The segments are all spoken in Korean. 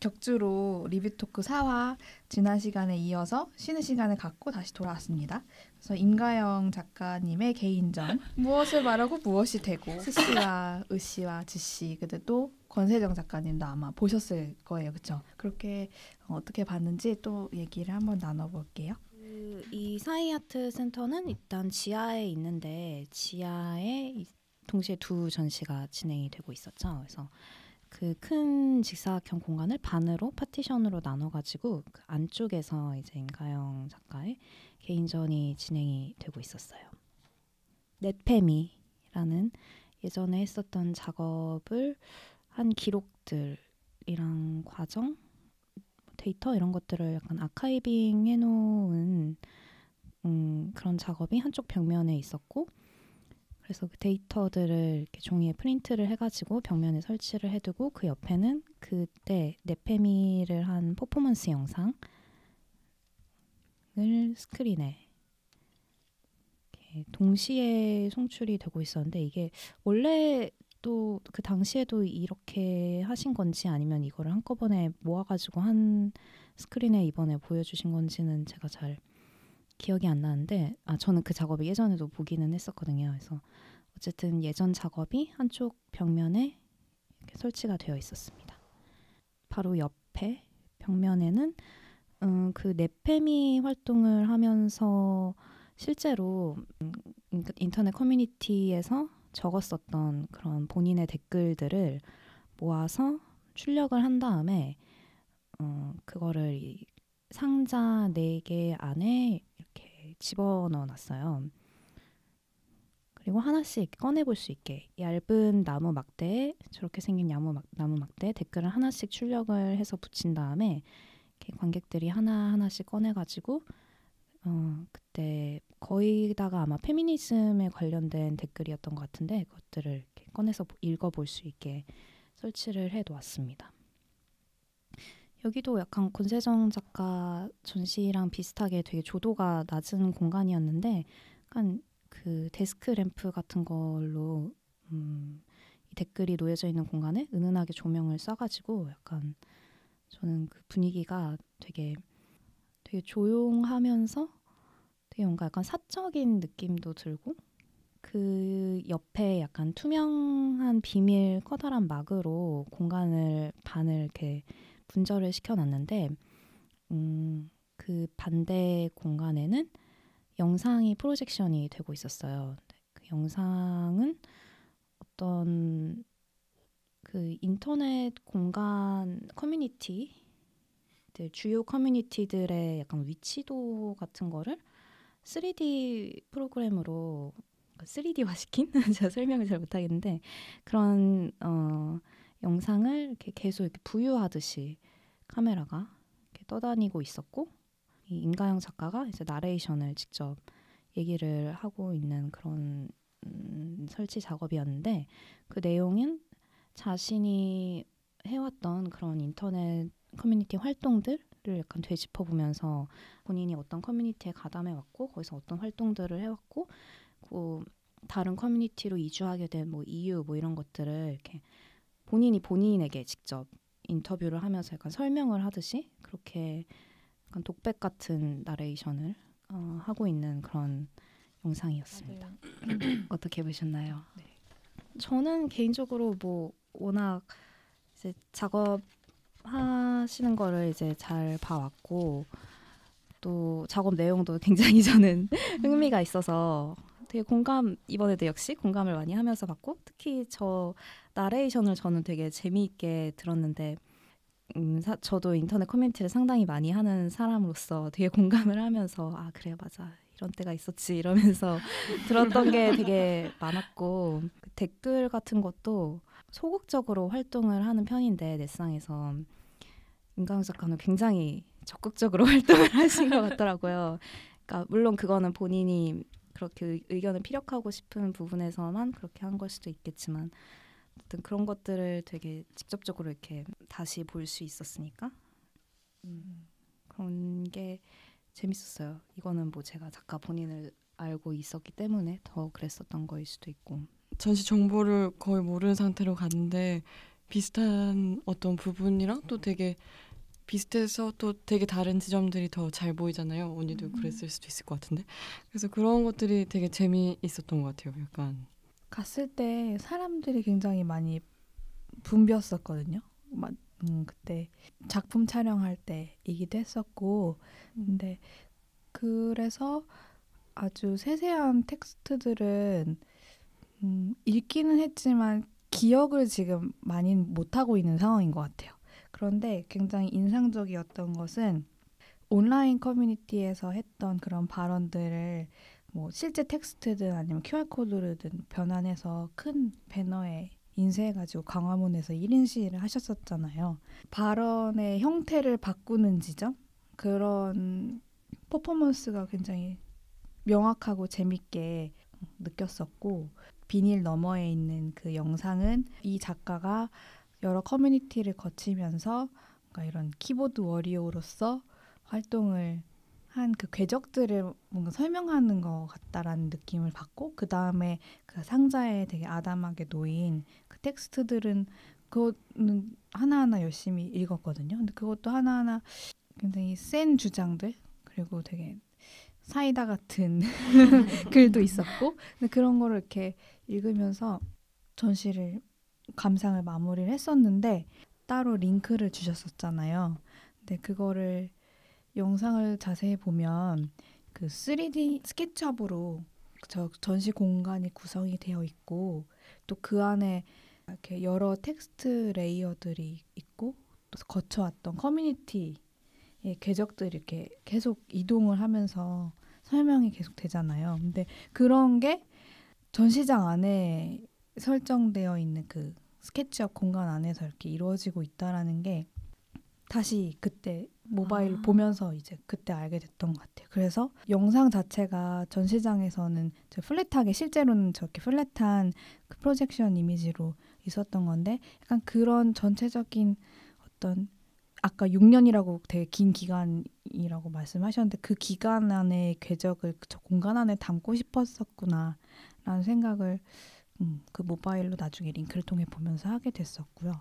격주로 리뷰토크 4화 지난 시간에 이어서 쉬는 시간을 갖고 다시 돌아왔습니다. 그래서 임가영 작가님의 개인전 무엇을 말하고 무엇이 되고 스씨와 으씨와 지씨 그때 또 권세정 작가님도 아마 보셨을 거예요. 그렇죠? 그렇게 어떻게 봤는지 또 얘기를 한번 나눠볼게요. 이 사이아트 센터는 일단 지하에 있는데 지하에 동시에 두 전시가 진행이 되고 있었죠. 그래서 그 큰 직사각형 공간을 반으로 파티션으로 나눠가지고 그 안쪽에서 이제 임가영 작가의 개인전이 진행이 되고 있었어요. 넷페미라는 예전에 했었던 작업을 한 기록들이랑 과정, 데이터 이런 것들을 약간 아카이빙 해놓은 그런 작업이 한쪽 벽면에 있었고, 그래서 그 데이터들을 이렇게 종이에 프린트를 해가지고 벽면에 설치를 해두고 그 옆에는 그때 넷페미를 한 퍼포먼스 영상을 스크린에 이렇게 동시에 송출이 되고 있었는데, 이게 원래 또 그 당시에도 이렇게 하신 건지 아니면 이거를 한꺼번에 모아가지고 한 스크린에 이번에 보여주신 건지는 제가 잘 기억이 안 나는데, 저는 그 작업을 예전에도 보기는 했었거든요. 그래서 어쨌든 예전 작업이 한쪽 벽면에 이렇게 설치가 되어 있었습니다. 바로 옆에 벽면에는 그 넷페미 활동을 하면서 실제로 인터넷 커뮤니티에서 적었었던 그런 본인의 댓글들을 모아서 출력을 한 다음에 그거를 이 상자 4개 안에 이렇게 집어넣어 놨어요. 그리고 하나씩 꺼내볼 수 있게 얇은 나무 막대에 저렇게 생긴 나무 막대에 댓글을 하나씩 출력을 해서 붙인 다음에 이렇게 관객들이 하나하나씩 꺼내가지고 그때 거의다가 아마 페미니즘에 관련된 댓글이었던 것 같은데 그것들을 이렇게 꺼내서 읽어볼 수 있게 설치를 해놓았습니다. 여기도 약간 권세정 작가 전시랑 비슷하게 되게 조도가 낮은 공간이었는데 약간 그 데스크 램프 같은 걸로 이 댓글이 놓여져 있는 공간에 은은하게 조명을 쏴가지고 약간 저는 그 분위기가 되게 조용하면서 되게 뭔가 약간 사적인 느낌도 들고, 그 옆에 약간 투명한 비밀 커다란 막으로 공간을 반을 이렇게 분절을 시켜놨는데 그 반대 공간에는 영상이 프로젝션이 되고 있었어요. 그 영상은 어떤 그 인터넷 공간 커뮤니티 주요 커뮤니티들의 약간 위치도 같은 거를 3D 프로그램으로 3D화 시킨? 제가 설명을 잘 못하겠는데 그런 영상을 이렇게 계속 이렇게 부유하듯이 카메라가 이렇게 떠다니고 있었고, 이 임가영 작가가 이제 나레이션을 직접 얘기를 하고 있는 그런 설치 작업이었는데, 그 내용은 자신이 해왔던 그런 인터넷 커뮤니티 활동들을 약간 되짚어보면서 본인이 어떤 커뮤니티에 가담해왔고 거기서 어떤 활동들을 해왔고 그 다른 커뮤니티로 이주하게 된 뭐 이유 뭐 이런 것들을 이렇게 본인이 본인에게 직접 인터뷰를 하면서 약간 설명을 하듯이 그렇게 약간 독백 같은 나레이션을 하고 있는 그런 영상이었습니다. 어떻게 보셨나요? 네. 저는 개인적으로 뭐 워낙 이제 작업하시는 거를 이제 잘 봐왔고 또 작업 내용도 굉장히 저는 흥미가 있어서 되게 이번에도 역시 공감을 많이 하면서 봤고, 특히 저 나레이션을 저는 되게 재미있게 들었는데 저도 인터넷 커뮤니티를 상당히 많이 하는 사람으로서 되게 공감을 하면서 그래 맞아 이런 때가 있었지 이러면서 들었던 게 되게 많았고, 그 댓글 같은 것도 소극적으로 활동을 하는 편인데 넷상에서 임가영 작가는 굉장히 적극적으로 활동을 하신 것 같더라고요. 그러니까 물론 그거는 본인이 그렇게 의견을 피력하고 싶은 부분에서만 그렇게 한 걸 수도 있겠지만 어떤 그런 것들을 되게 직접적으로 이렇게 다시 볼 수 있었으니까 그런 게 재밌었어요. 이거는 뭐 제가 작가 본인을 알고 있었기 때문에 더 그랬었던 거일 수도 있고. 전시 정보를 거의 모르는 상태로 갔는데 비슷한 어떤 부분이랑 또 되게 비슷해서 또 되게 다른 지점들이 더 잘 보이잖아요. 언니도 그랬을 수도 있을 것 같은데. 그래서 그런 것들이 되게 재미있었던 것 같아요. 약간 갔을 때 사람들이 굉장히 많이 붐볐었거든요. 그때 작품 촬영할 때이기도 했었고, 근데 그래서 아주 세세한 텍스트들은 읽기는 했지만 기억을 지금 많이 못하고 있는 상황인 것 같아요. 그런데 굉장히 인상적이었던 것은 온라인 커뮤니티에서 했던 그런 발언들을 뭐 실제 텍스트든 아니면 QR코드든 변환해서 큰 배너에 인쇄해가지고 광화문에서 1인 시위를 하셨었잖아요. 발언의 형태를 바꾸는 지점? 그런 퍼포먼스가 굉장히 명확하고 재밌게 느꼈었고, 비닐 너머에 있는 그 영상은 이 작가가 여러 커뮤니티를 거치면서 뭔가 이런 키보드 워리어로서 활동을 한 그 궤적들을 뭔가 설명하는 것 같다라는 느낌을 받고, 그 다음에 그 상자에 되게 아담하게 놓인 그 텍스트들은 그거는 하나하나 열심히 읽었거든요. 근데 그것도 하나하나 굉장히 센 주장들, 그리고 되게 사이다 같은 글도 있었고, 근데 그런 거를 이렇게 읽으면서 전시를 감상을 마무리를 했었는데, 따로 링크를 주셨었잖아요. 근데 그거를 영상을 자세히 보면 그 3D 스케치업으로 저 전시 공간이 구성이 되어 있고, 또 그 안에 이렇게 여러 텍스트 레이어들이 있고, 또 거쳐왔던 커뮤니티의 궤적들이 이렇게 계속 이동을 하면서 설명이 계속 되잖아요. 근데 그런 게 전시장 안에 설정되어 있는 그 스케치업 공간 안에서 이렇게 이루어지고 있다라는 게 다시 그때 모바일 보면서 이제 그때 알게 됐던 것 같아요. 그래서 영상 자체가 전시장에서는 플랫하게, 실제로는 저렇게 플랫한 그 프로젝션 이미지로 있었던 건데, 약간 그런 전체적인 어떤, 아까 6년이라고 되게 긴 기간이라고 말씀하셨는데, 그 기간 안에 궤적을 저 공간 안에 담고 싶었었구나 라는 생각을 그 모바일로 나중에 링크를 통해 보면서 하게 됐었고요.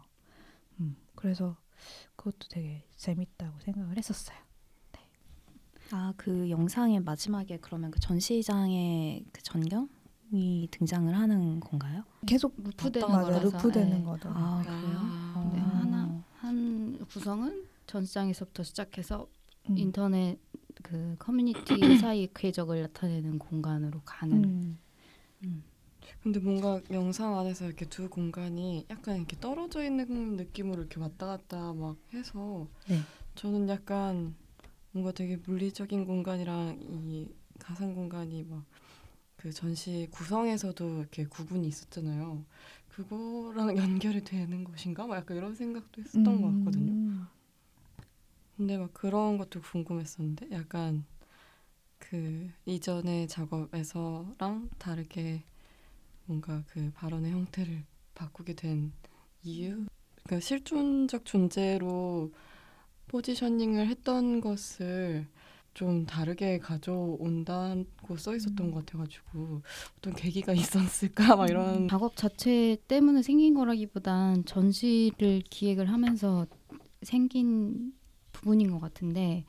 그래서 그것도 되게 재밌다고 생각을 했었어요. 네. 아, 그 영상의 마지막에 그러면 그 전시장의 그 전경이 등장을 하는 건가요? 계속 루프되는 맞아요. 거라서. 루프되는 네. 거죠. 아, 그래요? 네, 한 구성은 전시장에서부터 시작해서 인터넷 그 커뮤니티 사이 궤적을 나타내는 공간으로 가는. 근데 뭔가 영상 안에서 이렇게 두 공간이 약간 이렇게 떨어져 있는 느낌으로 이렇게 왔다 갔다 막 해서 네. 저는 약간 뭔가 되게 물리적인 공간이랑 이 가상 공간이 막 그 전시 구성에서도 이렇게 구분이 있었잖아요. 그거랑 연결이 되는 것인가? 막 약간 이런 생각도 했었던 것 같거든요. 근데 막 그런 것도 궁금했었는데, 약간 그 이전의 작업에서랑 다르게 뭔가 그 발언의 형태를 바꾸게 된 이유? 그러니까 실존적 존재로 포지셔닝을 했던 것을 좀 다르게 가져온다고 써 있었던 것 같아가지고 어떤 계기가 있었을까 막 이런. 작업 자체 때문에 생긴 거라기보단 전시를 기획을 하면서 생긴 부분인 것 같은데,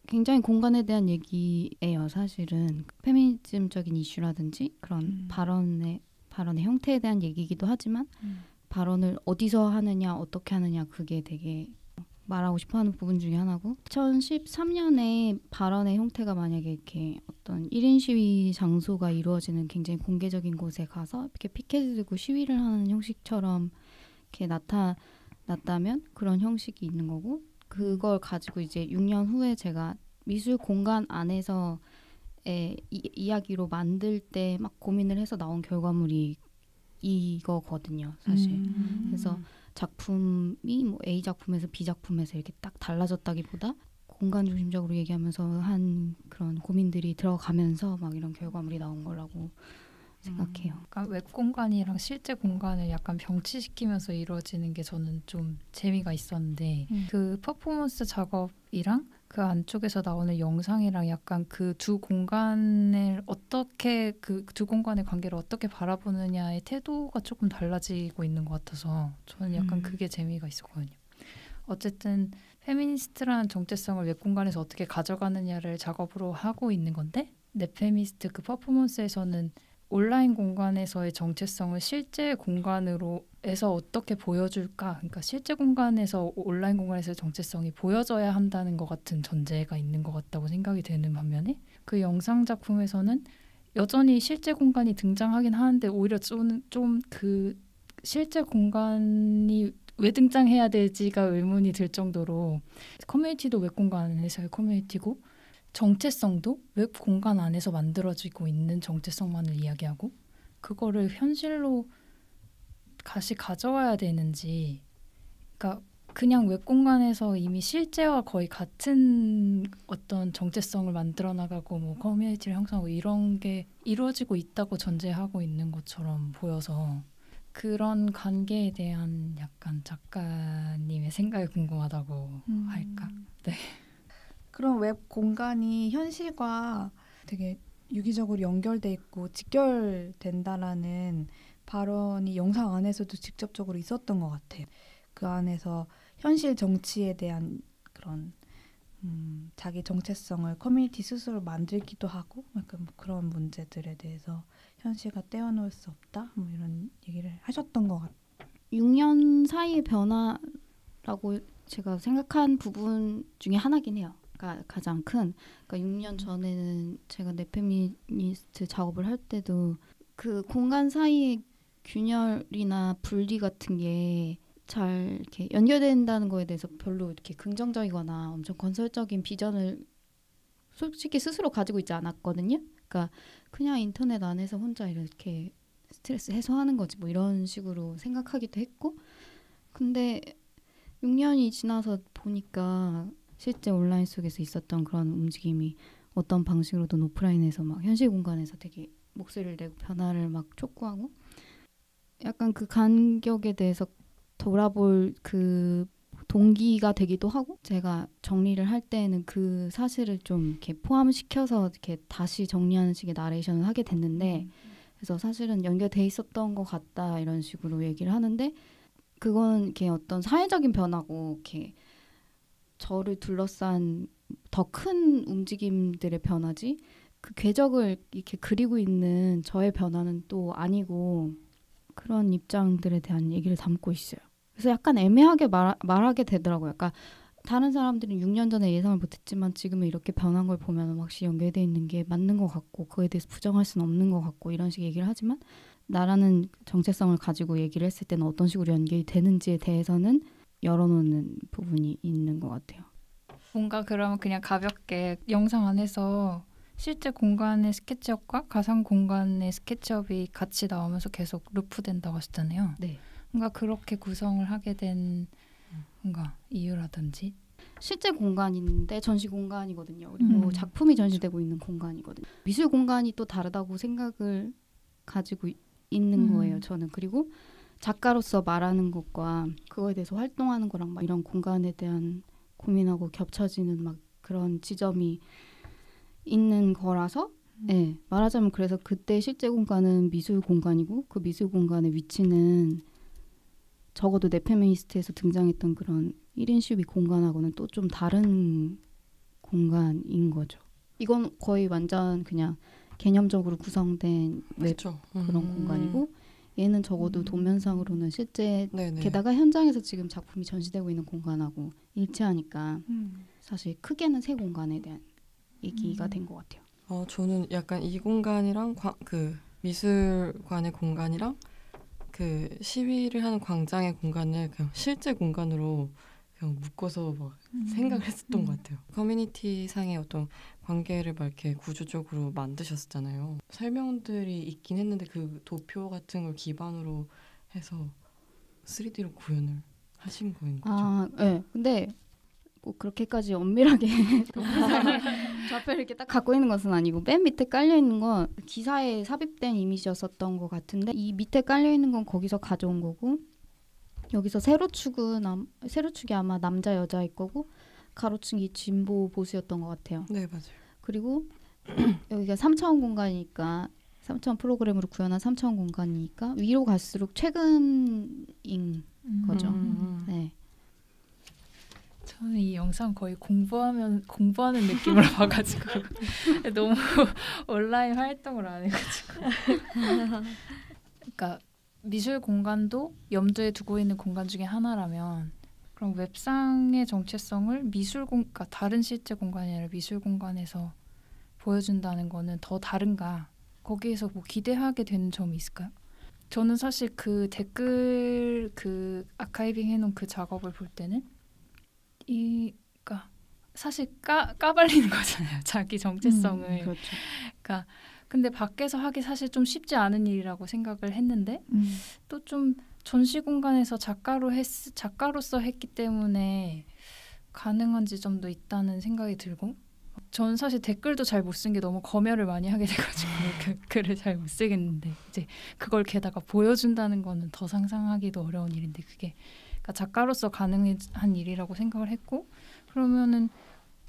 굉장히 공간에 대한 얘기예요. 사실은 페미니즘적인 이슈라든지 그런 발언의 형태에 대한 얘기이기도 하지만 발언을 어디서 하느냐, 어떻게 하느냐, 그게 되게 말하고 싶어하는 부분 중에 하나고, 2013년에 발언의 형태가 만약에 이렇게 어떤 1인 시위 장소가 이루어지는 굉장히 공개적인 곳에 가서 이렇게 피켓을 들고 시위를 하는 형식처럼 이렇게 나타났다면 그런 형식이 있는 거고, 그걸 가지고 이제 6년 후에 제가 미술 공간 안에서의 이야기로 만들 때 막 고민을 해서 나온 결과물이 이거거든요, 사실. 그래서 작품이 뭐 A 작품에서 B 작품에서 이렇게 딱 달라졌다기보다 공간 중심적으로 얘기하면서 한 그런 고민들이 들어가면서 막 이런 결과물이 나온 거라고 생각해요. 약간 웹 공간이랑 실제 공간을 약간 병치시키면서 이루어지는 게 저는 좀 재미가 있었는데, 그 퍼포먼스 작업이랑 그 안쪽에서 나오는 영상이랑 약간 그 두 공간을 어떻게 그 두 공간의 관계를 어떻게 바라보느냐의 태도가 조금 달라지고 있는 것 같아서 저는 약간 그게 재미가 있었거든요. 어쨌든 페미니스트라는 정체성을 웹 공간에서 어떻게 가져가느냐를 작업으로 하고 있는 건데 넷페미니스트 그 퍼포먼스에서는 온라인 공간에서의 정체성을 실제 공간으로에서 어떻게 보여줄까? 그러니까 실제 공간에서 온라인 공간에서의 정체성이 보여져야 한다는 것 같은 전제가 있는 것 같다고 생각이 되는 반면에 그 영상 작품에서는 여전히 실제 공간이 등장하긴 하는데 오히려 좀 그 실제 공간이 왜 등장해야 될지가 의문이 들 정도로 커뮤니티도 웹 공간에서의 커뮤니티고 정체성도 웹 공간 안에서 만들어지고 있는 정체성만을 이야기하고 그거를 현실로 다시 가져와야 되는지 그러니까 그냥 웹 공간에서 이미 실제와 거의 같은 어떤 정체성을 만들어 나가고 뭐 커뮤니티를 형성하고 이런 게 이루어지고 있다고 전제하고 있는 것처럼 보여서 그런 관계에 대한 약간 작가님의 생각이 궁금하다고 할까? 네. 그런 웹 공간이 현실과 되게 유기적으로 연결돼 있고 직결된다라는 발언이 영상 안에서도 직접적으로 있었던 것 같아요. 그 안에서 현실 정치에 대한 그런 자기 정체성을 커뮤니티 스스로 만들기도 하고 약간 뭐 그런 문제들에 대해서 현실과 떼어놓을 수 없다 뭐 이런 얘기를 하셨던 것 같아요. 6년 사이의 변화라고 제가 생각한 부분 중에 하나긴 해요. 가장 큰. 그러니까 6년 전에는 제가 넷페미니스트 작업을 할 때도 그 공간 사이의 균열이나 분리 같은 게 잘 이렇게 연결된다는 거에 대해서 별로 이렇게 긍정적이거나 엄청 건설적인 비전을 솔직히 스스로 가지고 있지 않았거든요. 그러니까 그냥 인터넷 안에서 혼자 이렇게 스트레스 해소하는 거지 뭐 이런 식으로 생각하기도 했고 근데 6년이 지나서 보니까 실제 온라인 속에서 있었던 그런 움직임이 어떤 방식으로든 오프라인에서 막 현실 공간에서 되게 목소리를 내고 변화를 막 촉구하고 약간 그 간격에 대해서 돌아볼 그 동기가 되기도 하고 제가 정리를 할 때는 그 사실을 좀 이렇게 포함시켜서 이렇게 다시 정리하는 식의 나레이션을 하게 됐는데 그래서 사실은 연결돼 있었던 것 같다 이런 식으로 얘기를 하는데 그건 이렇게 어떤 사회적인 변화고 이렇게 저를 둘러싼 더 큰 움직임들의 변화지 그 궤적을 이렇게 그리고 있는 저의 변화는 또 아니고 그런 입장들에 대한 얘기를 담고 있어요. 그래서 약간 애매하게 말하게 되더라고요. 약간 다른 사람들은 6년 전에 예상을 못했지만 지금은 이렇게 변한 걸 보면 확실히 연결돼 있는 게 맞는 것 같고 그거에 대해서 부정할 수는 없는 것 같고 이런 식의 얘기를 하지만 나라는 정체성을 가지고 얘기를 했을 때는 어떤 식으로 연결이 되는지에 대해서는 열어놓는 부분이 있는 것 같아요. 뭔가 그러면 그냥 가볍게 영상 안에서 실제 공간의 스케치업과 가상 공간의 스케치업이 같이 나오면서 계속 루프된다고 하셨잖아요. 네. 뭔가 그렇게 구성을 하게 된 뭔가 이유라든지 실제 공간인데 전시 공간이거든요. 그리고 작품이 전시되고 있는 공간이거든요. 미술 공간이 또 다르다고 생각을 가지고 있는 거예요. 저는. 그리고 작가로서 말하는 것과 그거에 대해서 활동하는 거랑 막 이런 공간에 대한 고민하고 겹쳐지는 막 그런 지점이 있는 거라서 네, 말하자면 그래서 그때 실제 공간은 미술 공간이고 그 미술 공간의 위치는 적어도 넷페미니스트에서 등장했던 그런 1인 슈비 공간하고는 또 좀 다른 공간인 거죠. 이건 거의 완전 그냥 개념적으로 구성된 웹 그렇죠. 그런 공간이고 얘는 적어도 도면상으로는 실제 네네. 게다가 현장에서 지금 작품이 전시되고 있는 공간하고 일치하니까 사실 크게는 세 공간에 대한 얘기가 된 것 같아요. 저는 약간 이 공간이랑 그 미술관의 공간이랑 그 시위를 하는 광장의 공간을 그냥 실제 공간으로 그냥 묶어서 막 생각을 했었던 것 같아요. 커뮤니티 상의 어떤 관계를 막 이렇게 구조적으로 만드셨잖아요. 설명들이 있긴 했는데 그 도표 같은 걸 기반으로 해서 3D로 구현을 하신 거인 거죠. 아, 네. 근데 꼭 그렇게까지 엄밀하게 좌표를 이렇게 딱 갖고 있는 것은 아니고 맨 밑에 깔려 있는 건 기사에 삽입된 이미지였었던 것 같은데 이 밑에 깔려 있는 건 거기서 가져온 거고 여기서 세로축이 아마 남자 여자일 거고 가로층이 진보 보수였던 것 같아요. 네, 맞아요. 그리고 여기가 3차원 공간이니까 3차원 프로그램으로 구현한 3차원 공간이니까 위로 갈수록 최근인 거죠. 네. 저는 이 영상 거의 공부하는 느낌으로 봐가지고 너무 온라인 활동을 안 해가지고 그러니까 미술 공간도 염두에 두고 있는 공간 중에 하나라면 그럼 웹상의 정체성을 그러니까 다른 실제 공간이 아니라 미술 공간에서 보여준다는 거는 더 다른가? 거기에서 뭐 기대하게 되는 점이 있을까요? 저는 사실 그 댓글 그 아카이빙 해놓은 그 작업을 볼 때는 그러니까 사실 까발리는 거잖아요. 자기 정체성을. 그렇죠. 그러니까 근데 밖에서 하기 사실 좀 쉽지 않은 일이라고 생각을 했는데 또 좀 전시 공간에서 작가로서 했기 때문에 가능한 지점도 있다는 생각이 들고 저는 사실 댓글도 잘 못 쓴 게 너무 검열을 많이 하게 돼가지고 그 글을 잘 못 쓰겠는데 이제 그걸 게다가 보여준다는 거는 더 상상하기도 어려운 일인데 그게 그러니까 작가로서 가능한 일이라고 생각을 했고 그러면은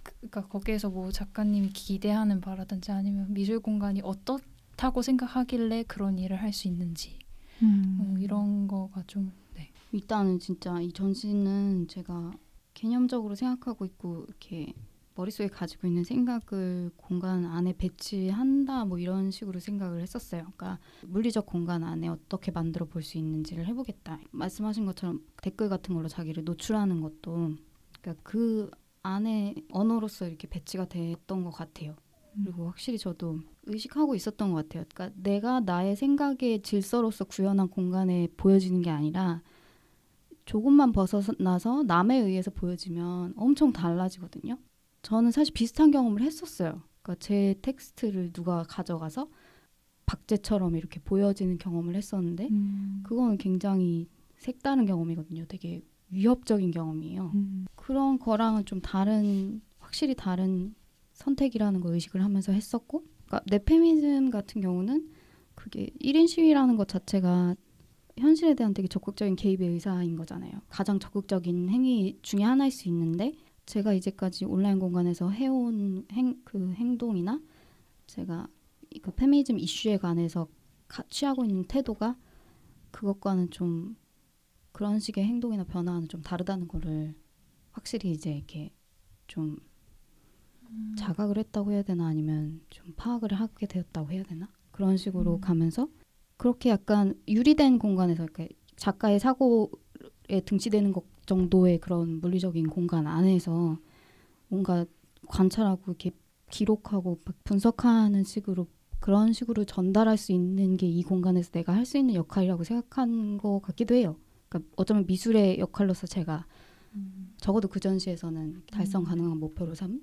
그러니까 거기에서 뭐 작가님이 기대하는 바라든지 아니면 미술 공간이 어떻다고 생각하길래 그런 일을 할 수 있는지 이런 거가 좀 네. 일단은 진짜 이 전시는 제가 개념적으로 생각하고 있고 이렇게 머릿속에 가지고 있는 생각을 공간 안에 배치한다 뭐 이런 식으로 생각을 했었어요. 그러니까 물리적 공간 안에 어떻게 만들어 볼 수 있는지를 해보겠다. 말씀하신 것처럼 댓글 같은 걸로 자기를 노출하는 것도 그러니까 그 안에 언어로서 이렇게 배치가 됐던 것 같아요. 그리고 확실히 저도 의식하고 있었던 것 같아요. 그러니까 내가 나의 생각의 질서로서 구현한 공간에 보여지는 게 아니라 조금만 벗어나서 남에 의해서 보여지면 엄청 달라지거든요. 저는 사실 비슷한 경험을 했었어요. 그러니까 제 텍스트를 누가 가져가서 박제처럼 이렇게 보여지는 경험을 했었는데 그거는 굉장히 색다른 경험이거든요. 되게 위협적인 경험이에요. 그런 거랑은 좀 확실히 다른 선택이라는 걸 의식을 하면서 했었고 그러니까 네페미즘 같은 경우는 그게 1인 시위라는 것 자체가 현실에 대한 되게 적극적인 개입의 의사인 거잖아요. 가장 적극적인 행위 중에 하나일 수 있는데 제가 이제까지 온라인 공간에서 해온 그 행동이나 제가 그 페미니즘 이슈에 관해서 취하고 있는 태도가 그것과는 좀 그런 식의 행동이나 변화는 좀 다르다는 거를 확실히 이제 이렇게 좀 자각을 했다고 해야 되나 아니면 좀 파악을 하게 되었다고 해야 되나 그런 식으로 가면서 그렇게 약간 유리된 공간에서 이렇게 작가의 사고에 등치되는 것 정도의 그런 물리적인 공간 안에서 뭔가 관찰하고 이렇게 기록하고 분석하는 식으로 그런 식으로 전달할 수 있는 게 이 공간에서 내가 할 수 있는 역할이라고 생각한 것 같기도 해요. 그러니까 어쩌면 미술의 역할로서 제가 적어도 그 전시에서는 달성 가능한 목표로 삼은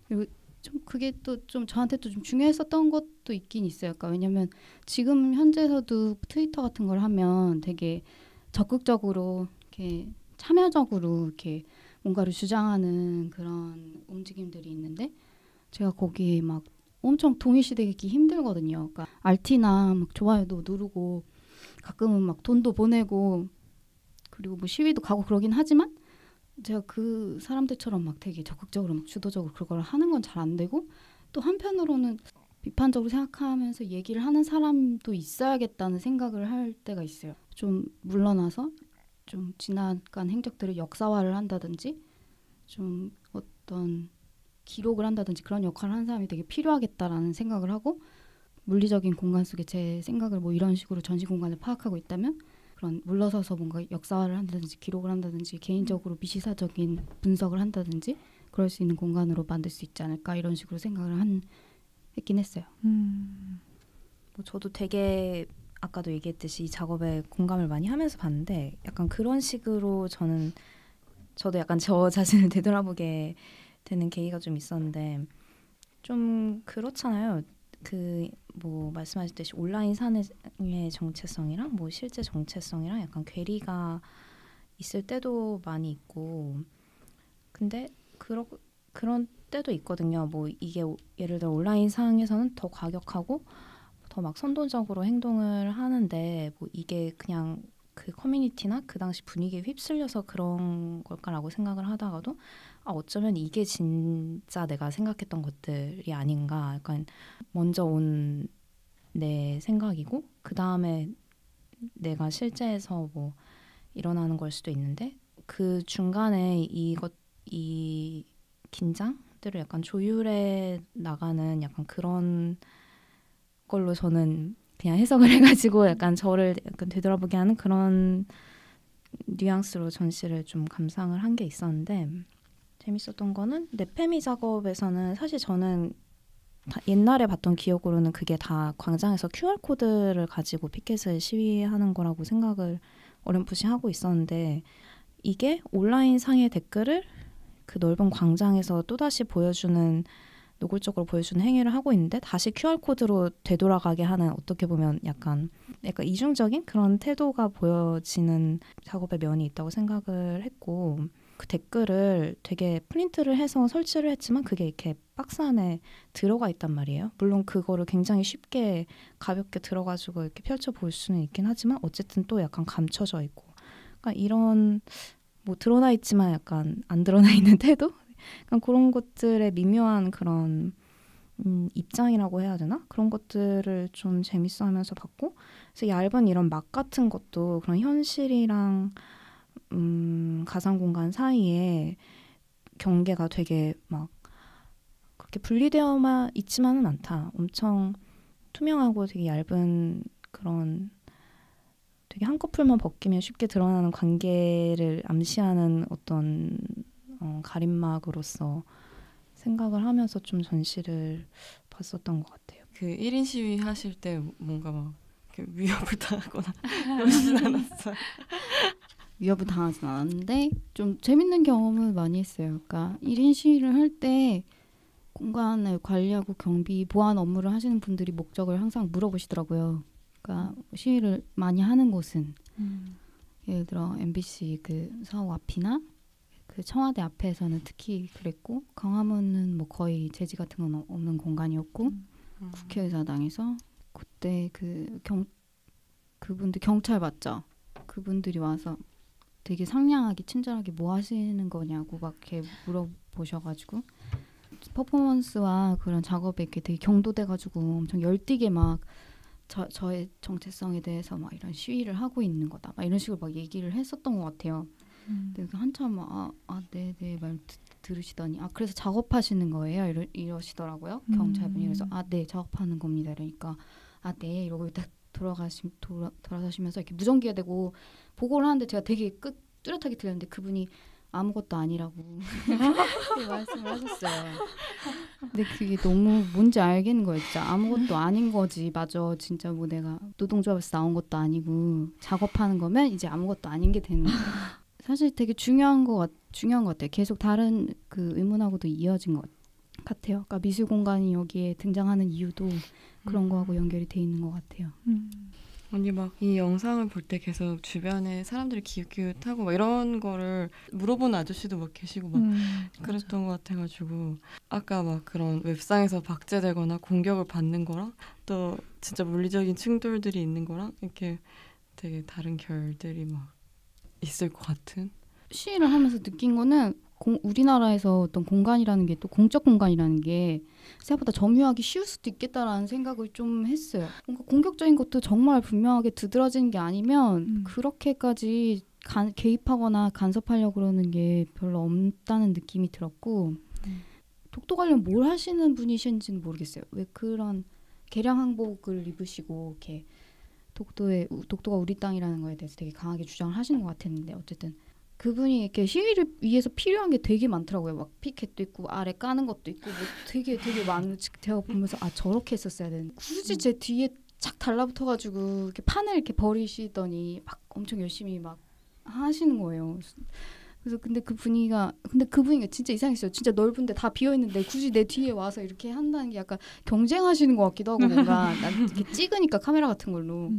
그리고 좀 그게 또 좀 저한테 또 좀 중요했었던 것도 있긴 있어요. 그러니까 왜냐면 지금 현재에서도 트위터 같은 걸 하면 되게 적극적으로 이렇게 참여적으로 이렇게 뭔가를 주장하는 그런 움직임들이 있는데 제가 거기에 막 엄청 동일시되기 힘들거든요. 그러니까 알티나 막 좋아요도 누르고 가끔은 막 돈도 보내고 그리고 뭐 시위도 가고 그러긴 하지만 제가 그 사람들처럼 막 되게 적극적으로 막 주도적으로 그걸 하는 건 잘 안 되고 또 한편으로는 비판적으로 생각하면서 얘기를 하는 사람도 있어야겠다는 생각을 할 때가 있어요. 좀 물러나서 좀 지나간 행적들을 역사화를 한다든지 좀 어떤 기록을 한다든지 그런 역할을 하는 사람이 되게 필요하겠다라는 생각을 하고 물리적인 공간 속에 제 생각을 뭐 이런 식으로 전시 공간을 파악하고 있다면 그런 물러서서 뭔가 역사화를 한다든지 기록을 한다든지 개인적으로 미시사적인 분석을 한다든지 그럴 수 있는 공간으로 만들 수 있지 않을까 이런 식으로 생각을 했긴 했어요. 뭐 저도 되게 아까도 얘기했듯이 이 작업에 공감을 많이 하면서 봤는데 약간 그런 식으로 저도 약간 저 자신을 되돌아보게 되는 계기가 좀 있었는데 좀 그렇잖아요. 그 뭐 말씀하셨듯이 온라인 산의 정체성이랑 뭐 실제 정체성이랑 약간 괴리가 있을 때도 많이 있고 근데 그런 때도 있거든요. 뭐 이게 예를 들어 온라인 상에서는 더 과격하고 더 막 선동적으로 행동을 하는데 뭐 이게 그냥 그 커뮤니티나 그 당시 분위기에 휩쓸려서 그런 걸까라고 생각을 하다가도 어쩌면 이게 진짜 내가 생각했던 것들이 아닌가. 약간 먼저 온 내 생각이고 그 다음에 내가 실제에서 뭐 일어나는 걸 수도 있는데 그 중간에 이 긴장들을 약간 조율해 나가는 약간 그런 걸로 저는 그냥 해석을 해가지고 약간 저를 약간 되돌아보게 하는 그런 뉘앙스로 전시를 좀 감상을 한 게 있었는데 재밌었던 거는 네페미 작업에서는 사실 저는 옛날에 봤던 기억으로는 그게 다 광장에서 QR코드를 가지고 피켓을 시위하는 거라고 생각을 어렴풋이 하고 있었는데 이게 온라인 상의 댓글을 그 넓은 광장에서 또다시 노골적으로 보여주는 행위를 하고 있는데 다시 QR코드로 되돌아가게 하는 어떻게 보면 약간 이중적인 그런 태도가 보여지는 작업의 면이 있다고 생각을 했고 그 댓글을 되게 프린트를 해서 설치를 했지만 그게 이렇게 박스 안에 들어가 있단 말이에요. 물론 그거를 굉장히 쉽게 가볍게 들어가지고 이렇게 펼쳐 볼 수는 있긴 하지만 어쨌든 또 약간 감춰져 있고 그러니까 이런 뭐 드러나 있지만 약간 안 드러나 있는 태도? 약간 그런 것들의 미묘한 그런 입장이라고 해야 되나? 그런 것들을 좀 재밌어하면서 봤고 그래서 얇은 이런 막 같은 것도 그런 현실이랑 가상공간 사이에 경계가 되게 막 그렇게 분리되어만 있지만은 않다. 엄청 투명하고 되게 얇은 그런 되게 한꺼풀만 벗기면 쉽게 드러나는 관계를 암시하는 어떤 가림막으로서 생각을 하면서 좀 전시를 봤었던 것 같아요. 그 1인 시위 하실 때 뭔가 막 위협을 당하거나 그러진 않았어요? 위협을 당하진 않았는데 좀 재밌는 경험을 많이 했어요. 그러니까 1인 시위를 할 때 공간을 관리하고 경비, 보안 업무를 하시는 분들이 목적을 항상 물어보시더라고요. 그러니까 시위를 많이 하는 곳은 예를 들어 MBC 그 사옥 앞이나 그 청와대 앞에서는 특히 그랬고 광화문은 뭐 거의 제지 같은 건 없는 공간이었고 국회의사당에서 그때 그분들 경찰 맞죠? 그분들이 와서 되게 상냥하게 친절하게 뭐 하시는 거냐고 막 이렇게 물어보셔가지고 퍼포먼스와 그런 작업에 이렇게 되게 경도돼가지고 엄청 열띠게 막 저의 정체성에 대해서 막 이런 시위를 하고 있는 거다 막 이런 식으로 막 얘기를 했었던 것 같아요. 근데 한참 네네 말 들으시더니 그래서 작업하시는 거예요 이러시더라고요 경찰분이. 그래서 네 작업하는 겁니다 이러니까 네 이러고 딱 돌아서시면서 이렇게 무전기가 되고 보고를 하는데 제가 되게 뚜렷하게 들렸는데 그분이 아무것도 아니라고 말씀을 하셨어요. 근데 그게 너무 뭔지 알겠는 거예요. 진짜 아무것도 아닌 거지. 맞아. 진짜 뭐 내가 노동조합에서 나온 것도 아니고 작업하는 거면 이제 아무것도 아닌 게 되는 거예요. 사실 되게 중요한 것 같아요. 계속 다른 그 의문하고도 이어진 것 같아요. 그러니까 미술 공간이 여기에 등장하는 이유도 그런 거하고 연결이 돼 있는 것 같아요. 언니 막 이 영상을 볼 때 계속 주변에 사람들이 기웃기웃하고 막 이런 거를 물어보는 아저씨도 막 계시고 막 그랬던 것 같아가지고 아까 막 그런 웹상에서 박제되거나 공격을 받는 거랑 또 진짜 물리적인 충돌들이 있는 거랑 이렇게 되게 다른 결들이 막 있을 것 같은. 시위를 하면서 느낀 거는 우리나라에서 어떤 공간이라는 게 또 공적 공간이라는 게 생각보다 점유하기 쉬울 수도 있겠다라는 생각을 좀 했어요. 뭔가 공격적인 것도 정말 분명하게 두드러지는 게 아니면 그렇게까지 개입하거나 간섭하려고 그러는 게 별로 없다는 느낌이 들었고 독도 관련 뭘 하시는 분이신지는 모르겠어요. 왜 그런 개량 항복을 입으시고 이렇게 독도가 우리 땅이라는 거에 대해서 되게 강하게 주장을 하시는 것 같았는데 어쨌든 그분이 이렇게 시위를 위해서 필요한 게 되게 많더라고요. 막 피켓도 있고 아래 까는 것도 있고 뭐 되게 많은 제가 보면서 저렇게 했었어야 되는데 굳이 제 뒤에 착 달라붙어가지고 이렇게 판을 이렇게 버리시더니 막 엄청 열심히 막 하시는 거예요. 그래서 근데 그 분위기가 진짜 이상했어요. 진짜 넓은데 다 비어 있는데 굳이 내 뒤에 와서 이렇게 한다는 게 약간 경쟁하시는 것 같기도 하고 뭔가 난 이렇게 찍으니까 카메라 같은 걸로.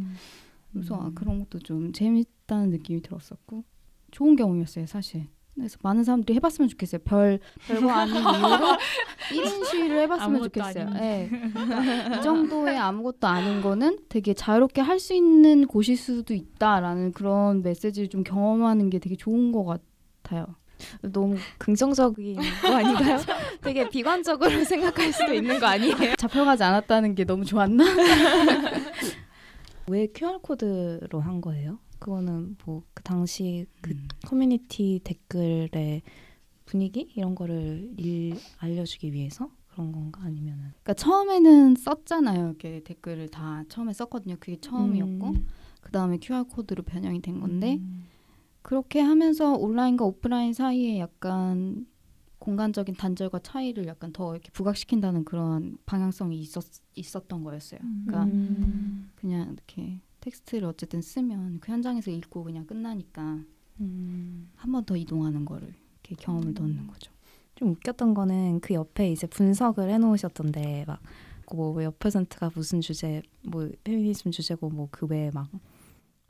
그래서 그런 것도 좀 재밌다는 느낌이 들었었고 좋은 경험이었어요 사실. 그래서 많은 사람들이 해봤으면 좋겠어요. 별거 아닌 이유로 1인 시위를 해봤으면 좋겠어요. 네. 이 정도의 아무것도 아닌 거는 되게 자유롭게 할 수 있는 곳일 수도 있다라는 그런 메시지를 좀 경험하는 게 되게 좋은 것 같아요. 너무 긍정적인 거 아닌가요? 되게 비관적으로 생각할 수도 있는 거 아니에요? 잡혀가지 않았다는 게 너무 좋았나? 왜 QR코드로 한 거예요? 그거는 뭐 그 당시 그 커뮤니티 댓글의 분위기 이런 거를 알려주기 위해서 그런 건가 아니면은? 그러니까 처음에는 썼잖아요. 이렇게 댓글을 다 처음에 썼거든요. 그게 처음이었고 그 다음에 QR 코드로 변형이 된 건데 그렇게 하면서 온라인과 오프라인 사이에 약간 공간적인 단절과 차이를 약간 더 이렇게 부각시킨다는 그런 방향성이 있었던 거였어요. 그러니까 그냥 이렇게 텍스트를 어쨌든 쓰면 그 현장에서 읽고 그냥 끝나니까 한 번 더 이동하는 거를 이렇게 경험을 넣는 거죠. 좀 웃겼던 거는 그 옆에 이제 분석을 해놓으셨던데 막 뭐 몇 퍼센트가 무슨 주제 뭐 페미니즘 주제고 뭐 그 외에 막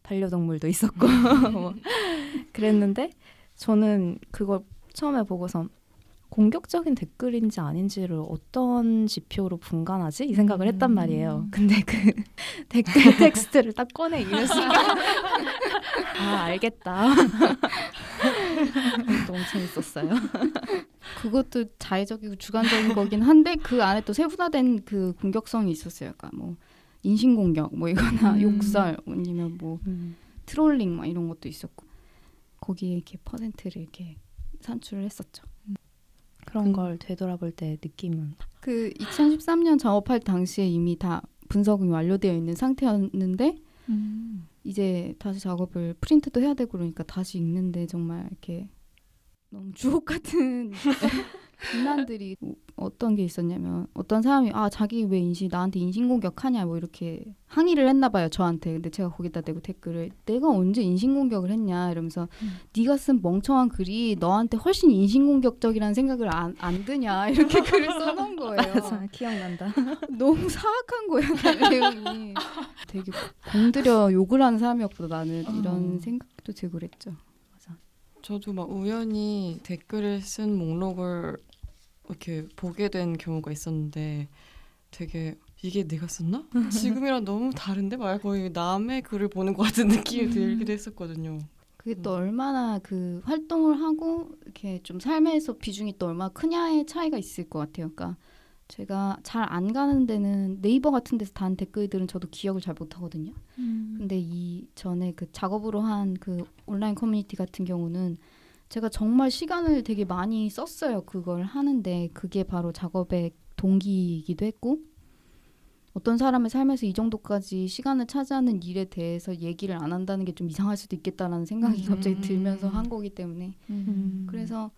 반려동물도 있었고 뭐 그랬는데 저는 그걸 처음에 보고서 공격적인 댓글인지 아닌지를 어떤 지표로 분간하지? 이 생각을 했단 말이에요. 근데 그 댓글 텍스트를 딱 꺼내 읽는 순간 아 알겠다. 너무 재밌었어요. 그것도 자의적이고 주관적인 거긴 한데 그 안에 또 세분화된 그 공격성이 있었어요. 그러니까 뭐 인신공격 뭐 이거나 욕설 아니면 뭐 트롤링 막 이런 것도 있었고 거기에 이렇게 퍼센트를 이렇게 산출을 했었죠. 그런 걸 되돌아볼 때 느낌은 그 2013년 작업할 당시에 이미 다 분석이 완료되어 있는 상태였는데 이제 다시 작업을 프린트도 해야 되고 그러니까 다시 읽는데 정말 이렇게 너무 주옥 같은 비난들이 어떤 게 있었냐면 어떤 사람이 자기 왜 나한테 인신공격하냐 뭐 이렇게 항의를 했나 봐요 저한테. 근데 제가 거기다 대고 댓글을 내가 언제 인신공격을 했냐 이러면서 네가 쓴 멍청한 글이 너한테 훨씬 인신공격적이라는 생각을 안 드냐 이렇게 글을 써놓은 거예요. 맞아, 기억난다. 너무 사악한 거예요 그 내용이. 되게 공들여 욕을 하는 사람이었구나 나는 이런 생각도 들고 그랬죠. 저도 막 우연히 댓글을 쓴 목록을 이렇게 보게 된 경우가 있었는데 되게 이게 내가 썼나? 지금이랑 너무 다른데? 막 거의 남의 글을 보는 것 같은 느낌이 들기도 했었거든요. 그게 또 얼마나 그 활동을 하고 이렇게 좀 삶에서 비중이 또 얼마나 크냐의 차이가 있을 것 같아요. 그러니까 제가 잘 안 가는 데는 네이버 같은 데서 단 댓글들은 저도 기억을 잘 못하거든요. 근데 이 전에 그 작업으로 한 그 온라인 커뮤니티 같은 경우는 제가 정말 시간을 되게 많이 썼어요. 그걸 하는데 그게 바로 작업의 동기이기도 했고 어떤 사람의 삶에서 이 정도까지 시간을 차지하는 일에 대해서 얘기를 안 한다는 게 좀 이상할 수도 있겠다라는 생각이 갑자기 들면서 한 거기 때문에 그래서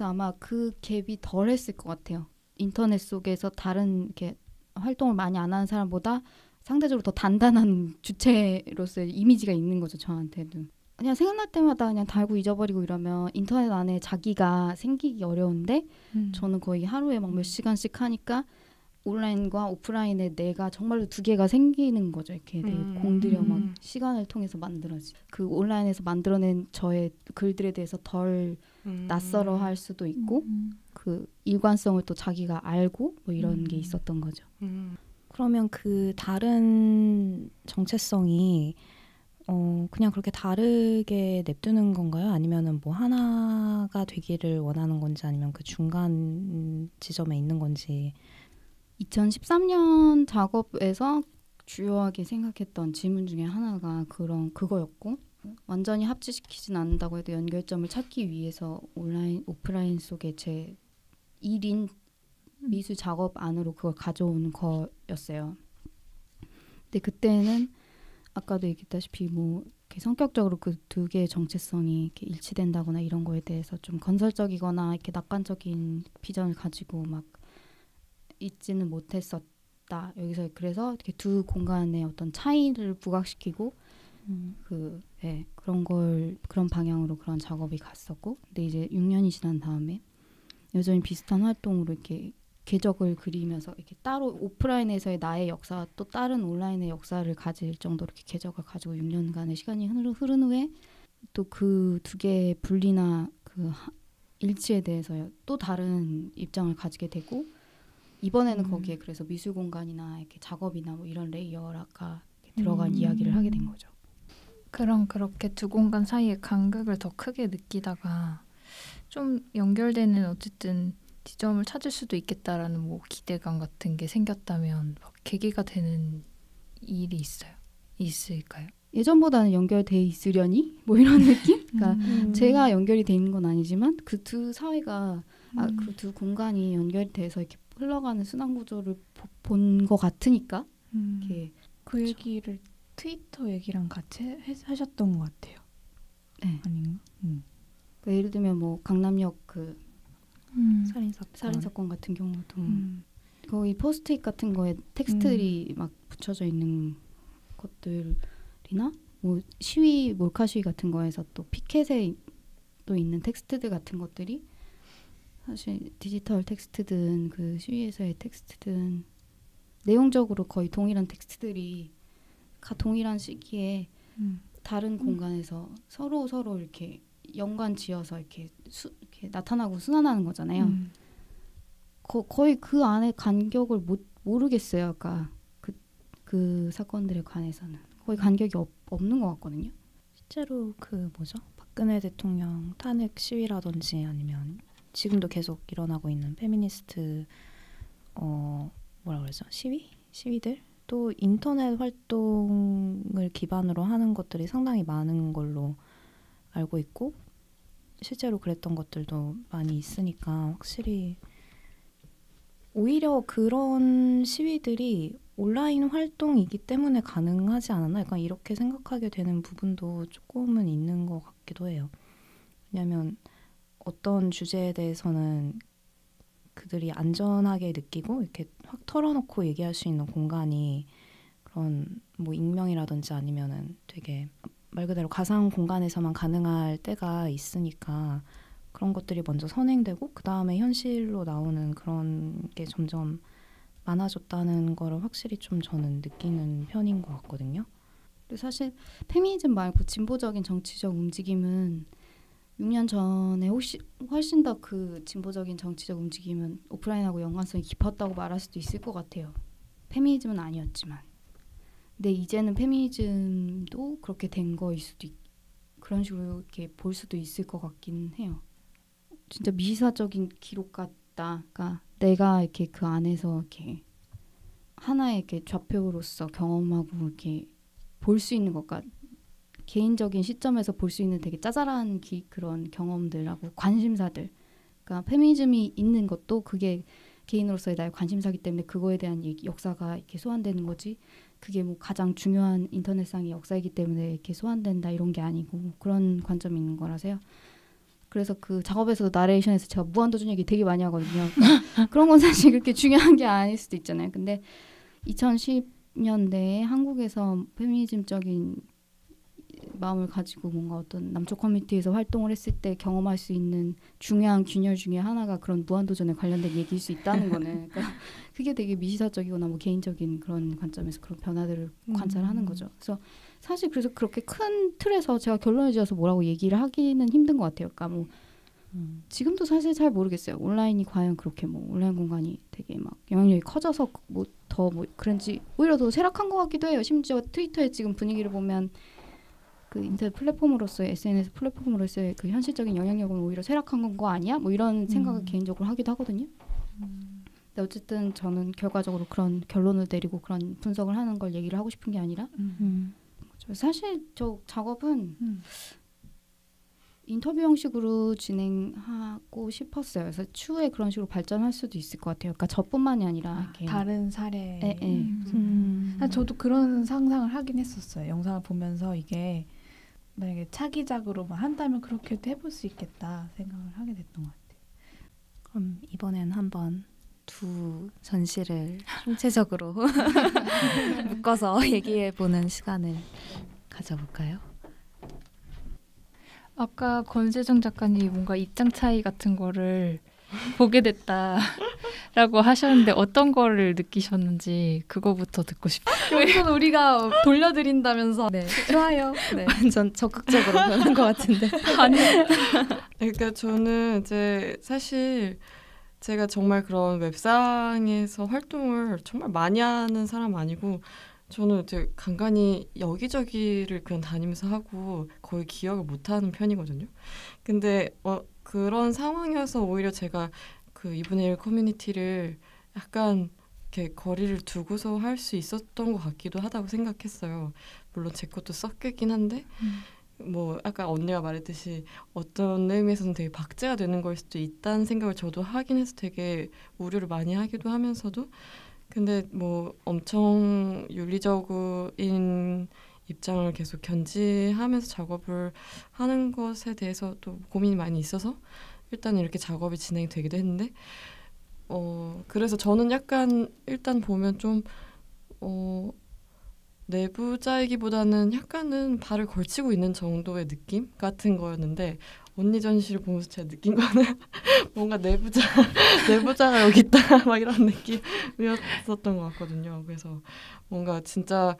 아마 그 갭이 덜 했을 것 같아요. 인터넷 속에서 다른 이렇게 활동을 많이 안 하는 사람보다 상대적으로 더 단단한 주체로서의 이미지가 있는 거죠. 저한테도. 그냥 생각날 때마다 그냥 달고 잊어버리고 이러면 인터넷 안에 자기가 생기기 어려운데 저는 거의 하루에 막 몇 시간씩 하니까 온라인과 오프라인에 내가 정말로 두 개가 생기는 거죠. 이렇게 되게 공들여 막 시간을 통해서 만들어지. 그 온라인에서 만들어낸 저의 글들에 대해서 덜 낯설어 할 수도 있고 그 일관성을 또 자기가 알고 뭐 이런 게 있었던 거죠. 그러면 그 다른 정체성이 그냥 그렇게 다르게 냅두는 건가요? 아니면은 뭐 하나가 되기를 원하는 건지 아니면 그 중간 지점에 있는 건지. 2013년 작업에서 주요하게 생각했던 질문 중에 하나가 그거였고 완전히 합치시키진 않는다고 해도 연결점을 찾기 위해서 온라인, 오프라인 속에 제 1인 미술 작업 안으로 그걸 가져오는 거였어요. 근데 그때는 아까도 얘기했다시피 뭐 이렇게 성격적으로 그 두 개의 정체성이 이렇게 일치된다거나 이런 거에 대해서 좀 건설적이거나 이렇게 낙관적인 비전을 가지고 막 있지는 못했었다. 여기서 그래서 이렇게 두 공간의 어떤 차이를 부각시키고 그런 방향으로 그런 작업이 갔었고, 근데 이제 6년이 지난 다음에 여전히 비슷한 활동으로 이렇게 궤적을 그리면서 이렇게 따로 오프라인에서의 나의 역사와 또 다른 온라인의 역사를 가질 정도로 이렇게 궤적을 가지고 6년간의 시간이 흐른 후에 또 그 두 개의 분리나 그 일치에 대해서 또 다른 입장을 가지게 되고 이번에는 거기에 그래서 미술 공간이나 이렇게 작업이나 뭐 이런 레이어가 들어간 이야기를 하게 된 거죠. 그럼 그렇게 두 공간 사이의 간극을 더 크게 느끼다가 좀 연결되는 어쨌든 지점을 찾을 수도 있겠다라는 뭐 기대감 같은 게 생겼다면 막 계기가 되는 일이 있을까요? 예전보다는 연결돼 있으려니 뭐 이런 느낌? 그러니까 제가 연결이 돼 있는 건 아니지만 그 두 사회가 그 두 공간이 연결이 돼서 이렇게 흘러가는 순환 구조를 본 것 같으니까 이렇게 그 얘기를 트위터 얘기랑 같이 하셨던 것 같아요. 네. 아닌가? 그러니까 예를 들면 뭐 강남역 그 살인 사건 같은 경우도 거기 포스트잇 같은 거에 텍스트들이 막 붙여져 있는 것들이나 뭐 시위 몰카 시위 같은 거에서 또 피켓에 또 있는 텍스트들 같은 것들이 사실 디지털 텍스트든 그 시위에서의 텍스트든 내용적으로 거의 동일한 텍스트들이 동일한 시기에 다른 공간에서 서로 이렇게 연관 지어서 이렇게 나타나고 순환하는 거잖아요. 거의 그 안에 간격을 모르겠어요. 그러니까 그 사건들에 관해서는 거의 간격이 없는 것 같거든요. 실제로 그 뭐죠? 박근혜 대통령 탄핵 시위라든지 아니면 지금도 계속 일어나고 있는 페미니스트 뭐라 그러죠? 시위들? 또 인터넷 활동을 기반으로 하는 것들이 상당히 많은 걸로 알고 있고 실제로 그랬던 것들도 많이 있으니까 확실히 오히려 그런 시위들이 온라인 활동이기 때문에 가능하지 않았나 약간 이렇게 생각하게 되는 부분도 조금은 있는 것 같기도 해요. 왜냐하면 어떤 주제에 대해서는 그들이 안전하게 느끼고 이렇게 확 털어놓고 얘기할 수 있는 공간이 그런 뭐 익명이라든지 아니면은 되게 말 그대로 가상 공간에서만 가능할 때가 있으니까 그런 것들이 먼저 선행되고 그 다음에 현실로 나오는 그런 게 점점 많아졌다는 거를 확실히 좀 저는 느끼는 편인 것 같거든요. 근데 사실 페미니즘 말고 진보적인 정치적 움직임은 6년 전에 훨씬 더 그 진보적인 정치적 움직임은 오프라인하고 연관성이 깊었다고 말할 수도 있을 것 같아요. 페미니즘은 아니었지만. 근데 이제는 페미니즘도 그렇게 된 거일 수도 그런 식으로 이렇게 볼 수도 있을 것 같긴 해요. 진짜 미시사적인 기록 같다. 그러니까 내가 이렇게 그 안에서 이렇게 하나의 이렇게 좌표로서 경험하고 이렇게 볼 수 있는 것과 개인적인 시점에서 볼 수 있는 되게 짜잘한 그런 경험들하고 관심사들. 그러니까 페미니즘이 있는 것도 그게 개인으로서의 나의 관심사기 때문에 그거에 대한 역사가 이렇게 소환되는 거지. 그게 뭐 가장 중요한 인터넷상의 역사이기 때문에 이렇게 소환된다 이런 게 아니고 그런 관점이 있는 거라서요. 그래서 그 작업에서도 나레이션에서 제가 무한도전 얘기 되게 많이 하거든요. 그런 건 사실 그렇게 중요한 게 아닐 수도 있잖아요. 근데 2010년대에 한국에서 페미니즘적인 마음을 가지고 뭔가 어떤 남쪽 커뮤니티에서 활동을 했을 때 경험할 수 있는 중요한 균열 중에 하나가 그런 무한도전에 관련된 얘기일 수 있다는 거는 그러니까 그게 되게 미시사적이거나 뭐 개인적인 그런 관점에서 그런 변화들을 관찰하는 거죠. 그래서 사실 그래서 그렇게 큰 틀에서 제가 결론을 지어서 뭐라고 얘기를 하기는 힘든 것 같아요. 그러니까 뭐 지금도 사실 잘 모르겠어요. 온라인이 과연 그렇게 뭐 온라인 공간이 되게 막 영향력이 커져서 뭐 더 뭐 그런지 오히려 더 쇠락한 것 같기도 해요. 심지어 트위터의 지금 분위기를 보면 그 인터넷 플랫폼으로서의 SNS 플랫폼으로서의 그 현실적인 영향력은 오히려 쇠락한 거 아니야? 뭐 이런 생각을 개인적으로 하기도 하거든요. 근데 어쨌든 저는 결과적으로 그런 결론을 내리고 그런 분석을 하는 걸 얘기를 하고 싶은 게 아니라 사실 저 작업은 인터뷰 형식으로 진행하고 싶었어요. 그래서 추후에 그런 식으로 발전할 수도 있을 것 같아요. 그러니까 저뿐만이 아니라 이렇게 다른 사례. 저도 그런 상상을 하긴 했었어요. 영상을 보면서 이게 만약에 차기작으로만 한다면 그렇게도 해볼 수 있겠다 생각을 하게 됐던 것 같아요. 그럼 이번엔 한번 두 전시를 총체적으로 묶어서 얘기해보는 시간을 가져볼까요? 아까 권세정 작가님이 뭔가 입장 차이 같은 거를 보게 됐다라고 하셨는데 어떤 거를 느끼셨는지 그거부터 듣고 싶어요. 용돈 우리가 돌려드린다면서. 네, 좋아요. 네. 완전 적극적으로 변한 것 같은데. 아니, 그러니까 저는 이제 사실 제가 정말 그런 웹상에서 활동을 정말 많이 하는 사람 아니고 저는 이제 간간히 여기저기를 그냥 다니면서 하고 거의 기억을 못하는 편이거든요. 근데 그런 상황이어서 오히려 제가 그 2분의 1 커뮤니티를 약간 이렇게 거리를 두고서 할 수 있었던 것 같기도 하다고 생각했어요. 물론 제 것도 섞이긴 한데 뭐 아까 언니가 말했듯이 어떤 의미에서는 되게 박제가 되는 걸 수도 있다는 생각을 저도 하긴 해서 되게 우려를 많이 하기도 하면서도 근데 뭐 엄청 윤리적인 입장을 계속 견지하면서 작업을 하는 것에 대해서 또 고민이 많이 있어서 일단 이렇게 작업이 진행이 되기도 했는데 그래서 저는 약간 일단 보면 좀 내부자이기보다는 약간은 발을 걸치고 있는 정도의 느낌 같은 거였는데 언니 전시를 보면서 제가 느낀 거는 뭔가 내부자가 여기 있다 막 이런 느낌이었었던 것 같거든요. 그래서 뭔가 진짜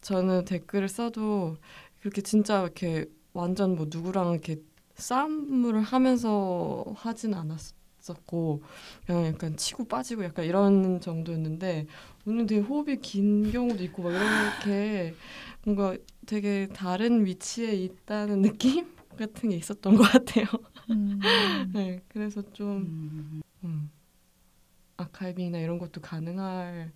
저는 댓글을 써도 그렇게 진짜 이렇게 완전 뭐 누구랑 이렇게 싸움을 하면서 하진 않았었고 그냥 약간 치고 빠지고 약간 이런 정도였는데 오늘 되게 호흡이 긴 경우도 있고 막 이렇게 뭔가 되게 다른 위치에 있다는 느낌 같은 게 있었던 것 같아요. 네, 그래서 좀 아카이빙이나 이런 것도 가능할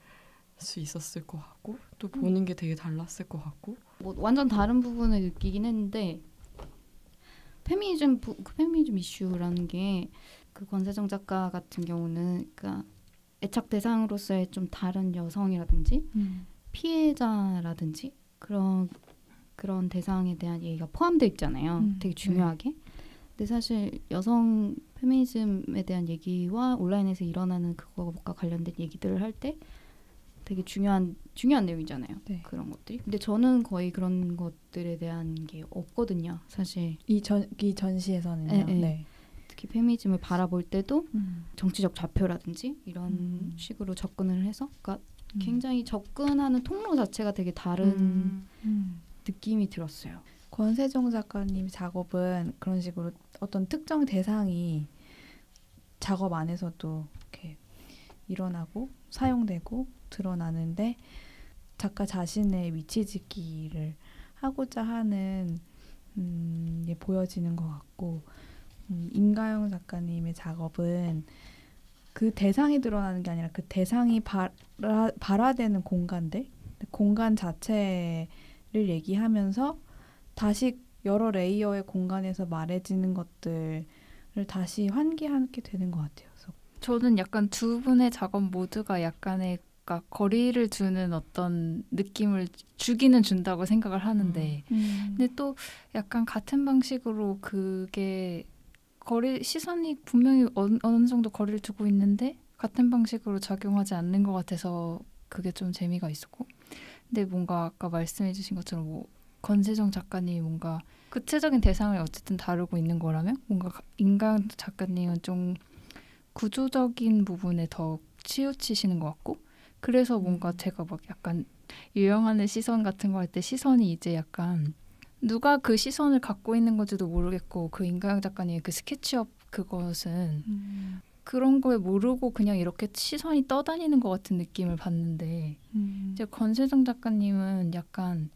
수 있었을 것 같고 또 보는 게 되게 달랐을 것 같고 뭐 완전 다른 부분을 느끼긴 했는데 페미니즘 이슈라는 게 그 권세정 작가 같은 경우는 그러니까 애착 대상으로서의 좀 다른 여성이라든지 피해자라든지 그런 대상에 대한 얘기가 포함되어 있잖아요. 되게 중요하게. 근데 사실 여성 페미니즘에 대한 얘기와 온라인에서 일어나는 그거와 관련된 얘기들을 할 때 되게 중요한 내용이잖아요. 네. 그런 것들이. 근데 저는 거의 그런 것들에 대한 게 없거든요. 사실. 이 전시에서는요. 네, 네. 네. 특히 페미니즘을 바라볼 때도 정치적 좌표라든지 이런 식으로 접근을 해서 그러니까 굉장히 접근하는 통로 자체가 되게 다른 느낌이 들었어요. 권세정 작가님 작업은 그런 식으로 어떤 특정 대상이 작업 안에서도 이렇게 일어나고 사용되고 드러나는데 작가 자신의 위치짓기를 하고자 하는 게 보여지는 것 같고 임가영 작가님의 작업은 그 대상이 드러나는 게 아니라 그 대상이 발화되는 공간 자체를 얘기하면서 다시 여러 레이어의 공간에서 말해지는 것들을 다시 환기하게 되는 것 같아요. 그래서 저는 약간 두 분의 작업 모두가 약간의 그러니까 거리를 두는 어떤 느낌을 주기는 준다고 생각을 하는데 근데 또 약간 같은 방식으로 그게 시선이 분명히 어느 정도 거리를 두고 있는데 같은 방식으로 작용하지 않는 것 같아서 그게 좀 재미가 있었고 근데 뭔가 아까 말씀해 주신 것처럼 뭐 권세정 작가님이 뭔가 구체적인 대상을 어쨌든 다루고 있는 거라면 뭔가 임가영 작가님은 좀 구조적인 부분에 더 치우치시는 것 같고 그래서 뭔가 제가 막 약간 유영하는 시선 같은 거 할 때 시선이 이제 약간 누가 그 시선을 갖고 있는 건지도 모르겠고 그 임가영 작가님의 그 스케치업 그것은 그런 걸 모르고 그냥 이렇게 시선이 떠다니는 것 같은 느낌을 받는데 이제 권세정 작가님은 약간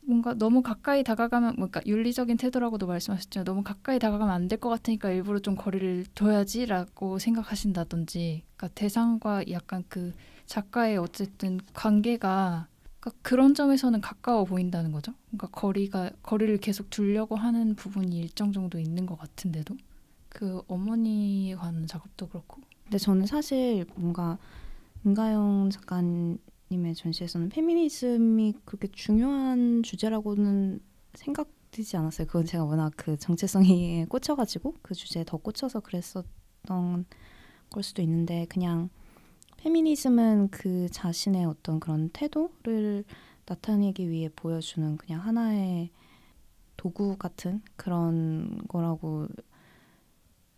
뭔가 너무 가까이 다가가면 그러니까 윤리적인 태도라고도 말씀하셨지만 너무 가까이 다가가면 안 될 것 같으니까 일부러 좀 거리를 둬야지라고 생각하신다든지 그러니까 대상과 약간 그 작가의 어쨌든 관계가 그러니까 그런 점에서는 가까워 보인다는 거죠. 그러니까 거리를 계속 두려고 하는 부분이 일정 정도 있는 것 같은데도 그 어머니에 관한 작업도 그렇고. 근데 저는 사실 뭔가 임가영 작가님의 전시에서는 페미니즘이 그렇게 중요한 주제라고는 생각되지 않았어요. 그건 제가 워낙 그 정체성에 꽂혀가지고 그 주제에 더 꽂혀서 그랬었던 걸 수도 있는데 그냥 페미니즘은 그 자신의 어떤 그런 태도를 나타내기 위해 보여주는 그냥 하나의 도구 같은 그런 거라고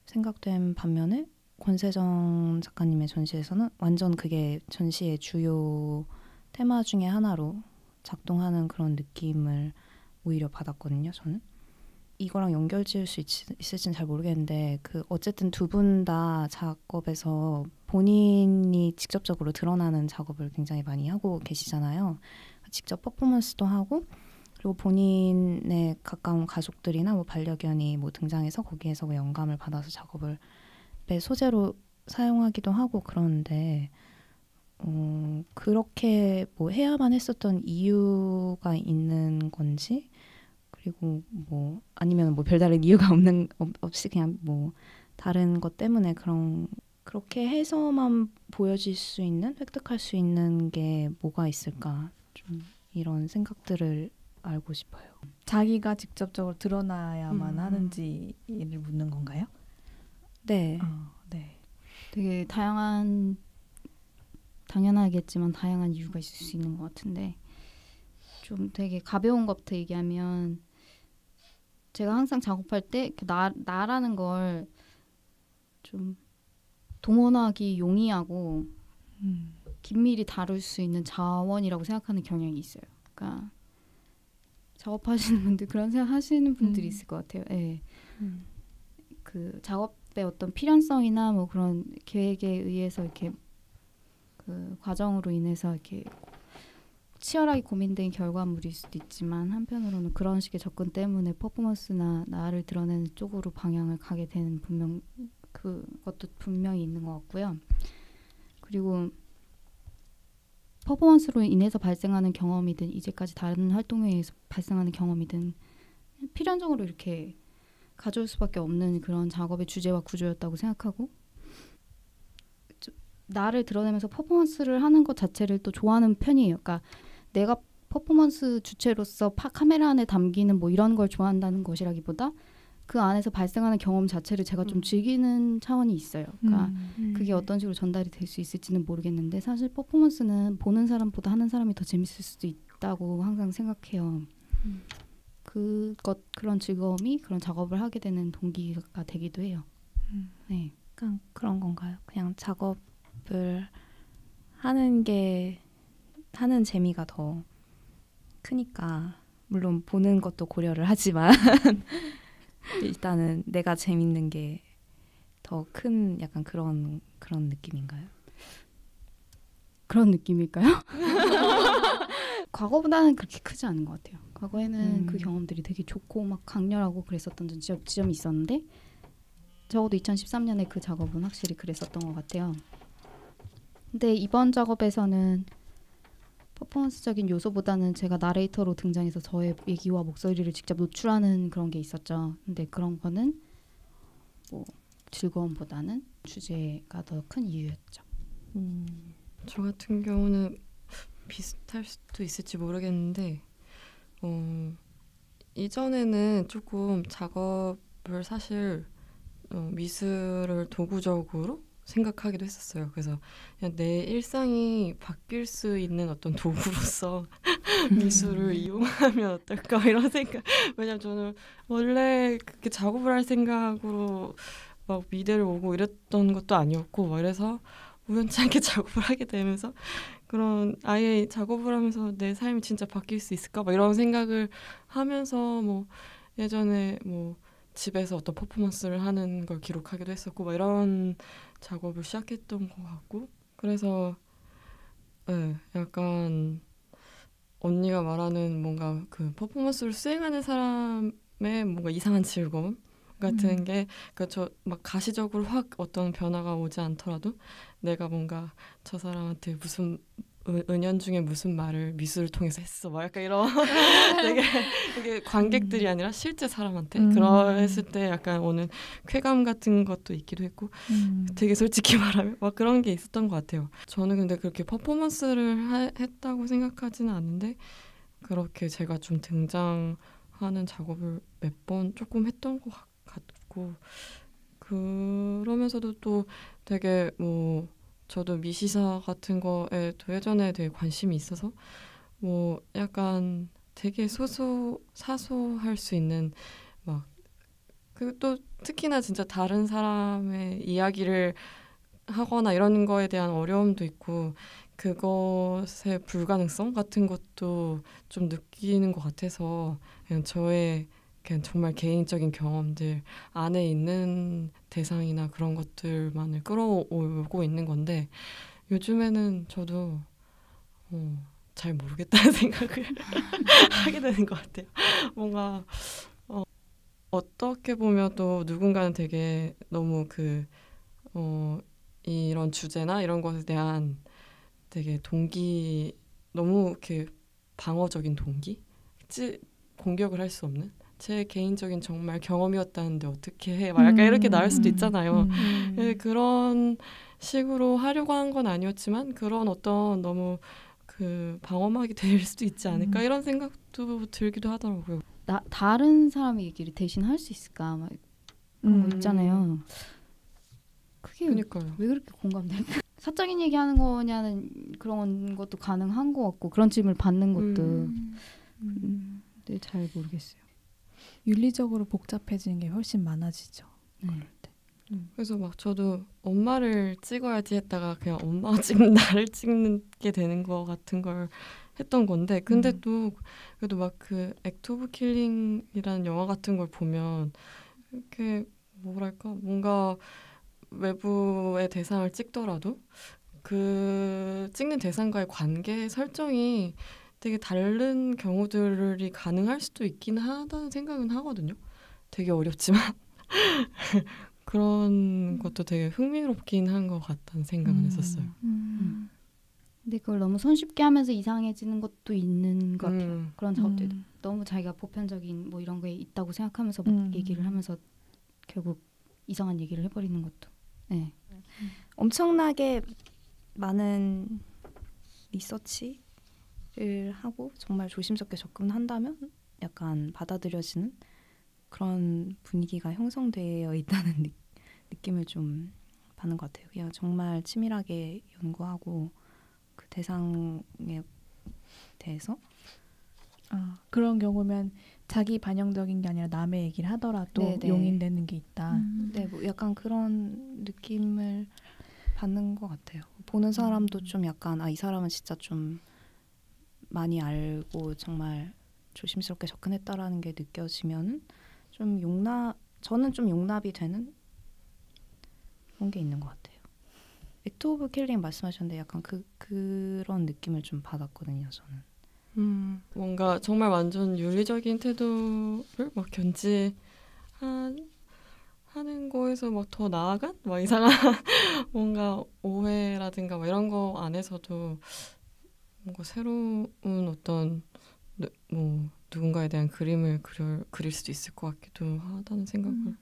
생각된 반면에 권세정 작가님의 전시에서는 완전 그게 전시의 주요 테마 중에 하나로 작동하는 그런 느낌을 오히려 받았거든요. 저는 이거랑 연결 지을 수 있을지는 잘 모르겠는데 어쨌든 두 분 다 작업에서 본인이 직접적으로 드러나는 작업을 굉장히 많이 하고 계시잖아요. 직접 퍼포먼스도 하고 그리고 본인의 가까운 가족들이나 뭐 반려견이 뭐 등장해서 거기에서 뭐 영감을 받아서 작업을 소재로 사용하기도 하고 그러는데 그렇게 뭐 해야만 했었던 이유가 있는 건지 그리고 뭐 아니면 뭐 별다른 이유가 없이 그냥 뭐 다른 것 때문에 그렇게 해서만 보여질 수 있는 획득할 수 있는 게 뭐가 있을까 좀 이런 생각들을 알고 싶어요. 자기가 직접적으로 드러나야만 하는지를 묻는 건가요? 네. 네. 되게 당연하겠지만 다양한 이유가 있을 수 있는 것 같은데 좀 되게 가벼운 것부터 얘기하면 제가 항상 작업할 때 나라는 걸 좀 동원하기 용이하고 긴밀히 다룰 수 있는 자원이라고 생각하는 경향이 있어요. 그러니까 작업하시는 분들 그런 생각하시는 분들이 있을 것 같아요. 네. 그 작업의 어떤 필연성이나 뭐 그런 계획에 의해서 이렇게 그 과정으로 인해서 이렇게 치열하게 고민된 결과물일 수도 있지만 한편으로는 그런 식의 접근 때문에 퍼포먼스나 나를 드러내는 쪽으로 방향을 가게 되는 그것도 분명히 있는 것 같고요. 그리고 퍼포먼스로 인해서 발생하는 경험이든 이제까지 다른 활동에 의해서 발생하는 경험이든 필연적으로 이렇게 가져올 수밖에 없는 그런 작업의 주제와 구조였다고 생각하고 나를 드러내면서 퍼포먼스를 하는 것 자체를 또 좋아하는 편이에요. 그러니까 내가 퍼포먼스 주체로서 카메라 안에 담기는 뭐 이런 걸 좋아한다는 것이라기보다 그 안에서 발생하는 경험 자체를 제가 좀 즐기는 차원이 있어요. 그러니까 그게 어떤 식으로 전달이 될 수 있을지는 모르겠는데 사실 퍼포먼스는 보는 사람보다 하는 사람이 더 재밌을 수도 있다고 항상 생각해요. 그런 즐거움이 그런 작업을 하게 되는 동기가 되기도 해요. 네. 그냥 그런 건가요? 그냥 작업을 하는 재미가 더 크니까 물론 보는 것도 고려를 하지만 일단은 내가 재밌는 게 더 큰 약간 그런 느낌인가요? 그런 느낌일까요? 과거보다는 그렇게 크지 않은 것 같아요. 과거에는 그 경험들이 되게 좋고 막 강렬하고 그랬었던 지점이 있었는데 적어도 2013년에 그 작업은 확실히 그랬었던 것 같아요. 근데 이번 작업에서는 퍼포먼스적인 요소보다는 제가 나레이터로 등장해서 저의 얘기와 목소리를 직접 노출하는 그런 게 있었죠. 근데 그런 거는 뭐 즐거움보다는 주제가 더 큰 이유였죠. 저 같은 경우는 비슷할 수도 있을지 모르겠는데 이전에는 조금 작업을 사실 미술을 도구적으로 생각하기도 했었어요. 그래서 그냥 내 일상이 바뀔 수 있는 어떤 도구로서 미술을 이용하면 어떨까 이런 생각. 왜냐면 저는 원래 그렇게 작업을 할 생각으로 막 미대를 오고 이랬던 것도 아니었고 막 이래서 우연찮게 작업을 하게 되면서 그런 아예 작업을 하면서 내 삶이 진짜 바뀔 수 있을까 막 이런 생각을 하면서 뭐 예전에 뭐 집에서 어떤 퍼포먼스를 하는 걸 기록하기도 했었고 막 이런 작업을 시작했던 것 같고 그래서 네, 약간 언니가 말하는 뭔가 그 퍼포먼스를 수행하는 사람의 뭔가 이상한 즐거움 같은 게 그러니까 저 막 가시적으로 확 어떤 변화가 오지 않더라도 내가 뭔가 저 사람한테 무슨 은연중에 무슨 말을 미술을 통해서 했어 막 약간 이런 되게 관객들이 아니라 실제 사람한테 그랬을 때 약간 오는 쾌감 같은 것도 있기도 했고 되게 솔직히 말하면 막 그런 게 있었던 것 같아요. 저는 근데 그렇게 퍼포먼스를 했다고 생각하지는 않는데 그렇게 제가 좀 등장하는 작업을 몇 번 조금 했던 것 같고 그러면서도 또 되게 뭐 저도 미시사 같은 거에도 예전에 되게 관심이 있어서 뭐 약간 되게 사소할 수 있는 막 그리고 또 특히나 진짜 다른 사람의 이야기를 하거나 이런 거에 대한 어려움도 있고 그것의 불가능성 같은 것도 좀 느끼는 것 같아서 그냥 저의 그냥 정말 개인적인 경험들 안에 있는 대상이나 그런 것들만을 끌어오고 있는 건데 요즘에는 저도 잘 모르겠다는 생각을 하게 되는 것 같아요. 뭔가 어떻게 보면 또 누군가는 되게 너무 이런 주제나 이런 것에 대한 되게 너무 이렇게 방어적인 동기? 공격을 할 수 없는? 제 개인적인 정말 경험이었다는데 어떻게 해? 막 약간 이렇게 나올 수도 있잖아요. 그런 식으로 하려고 한 건 아니었지만 그런 어떤 너무 방어막이 될 수도 있지 않을까 이런 생각도 들기도 하더라고요. 다른 사람의 얘기를 대신 할 수 있을까? 막 그런 거 있잖아요. 그게 그러니까요. 왜 그렇게 공감될까? 사적인 얘기하는 거냐는 그런 것도 가능한 것 같고 그런 질문을 받는 것도 근데 잘 모르겠어요. 윤리적으로 복잡해지는 게 훨씬 많아지죠. 네. 그래서 막 저도 엄마를 찍어야지 했다가 그냥 엄마가 찍는 나를 찍게 되는 거 같은 걸 했던 건데 근데 또 그래도 막 액트 오브 킬링이라는 영화 같은 걸 보면 이렇게 뭐랄까 뭔가 외부의 대상을 찍더라도 그 찍는 대상과의 관계 설정이 되게 다른 경우들이 가능할 수도 있긴 하다는 생각은 하거든요. 되게 어렵지만 그런 것도 되게 흥미롭긴 한 것 같다는 생각은 했었어요. 근데 그걸 너무 손쉽게 하면서 이상해지는 것도 있는 것 같아요. 그런 작업들도 너무 자기가 보편적인 뭐 이런 거에 있다고 생각하면서 얘기를 하면서 결국 이상한 얘기를 해버리는 것도. 네. 엄청나게 많은 리서치를 하고 정말 조심스럽게 접근한다면 약간 받아들여지는 그런 분위기가 형성되어 있다는 느낌을 좀 받는 것 같아요. 그냥 정말 치밀하게 연구하고 그 대상에 대해서 그런 경우면 자기 반영적인 게 아니라 남의 얘기를 하더라도 네네. 용인되는 게 있다. 네, 뭐 약간 그런 느낌을 받는 것 같아요. 보는 사람도 좀 약간 이 사람은 진짜 좀 많이 알고 정말 조심스럽게 접근했다라는 게 느껴지면 좀 저는 좀 용납이 되는 그런 게 있는 것 같아요. 액트 오브 킬링 말씀하셨는데 약간 그런 느낌을 좀 받았거든요, 저는. 뭔가 정말 완전 윤리적인 태도를 막 견지하는 거에서 막 더 나아간 막 이상한 뭔가 오해라든가 뭐 이런 거 안에서도 뭔가 새로운 어떤 뭐 누군가에 대한 그림을 그릴 수도 있을 것 같기도 하다는 생각을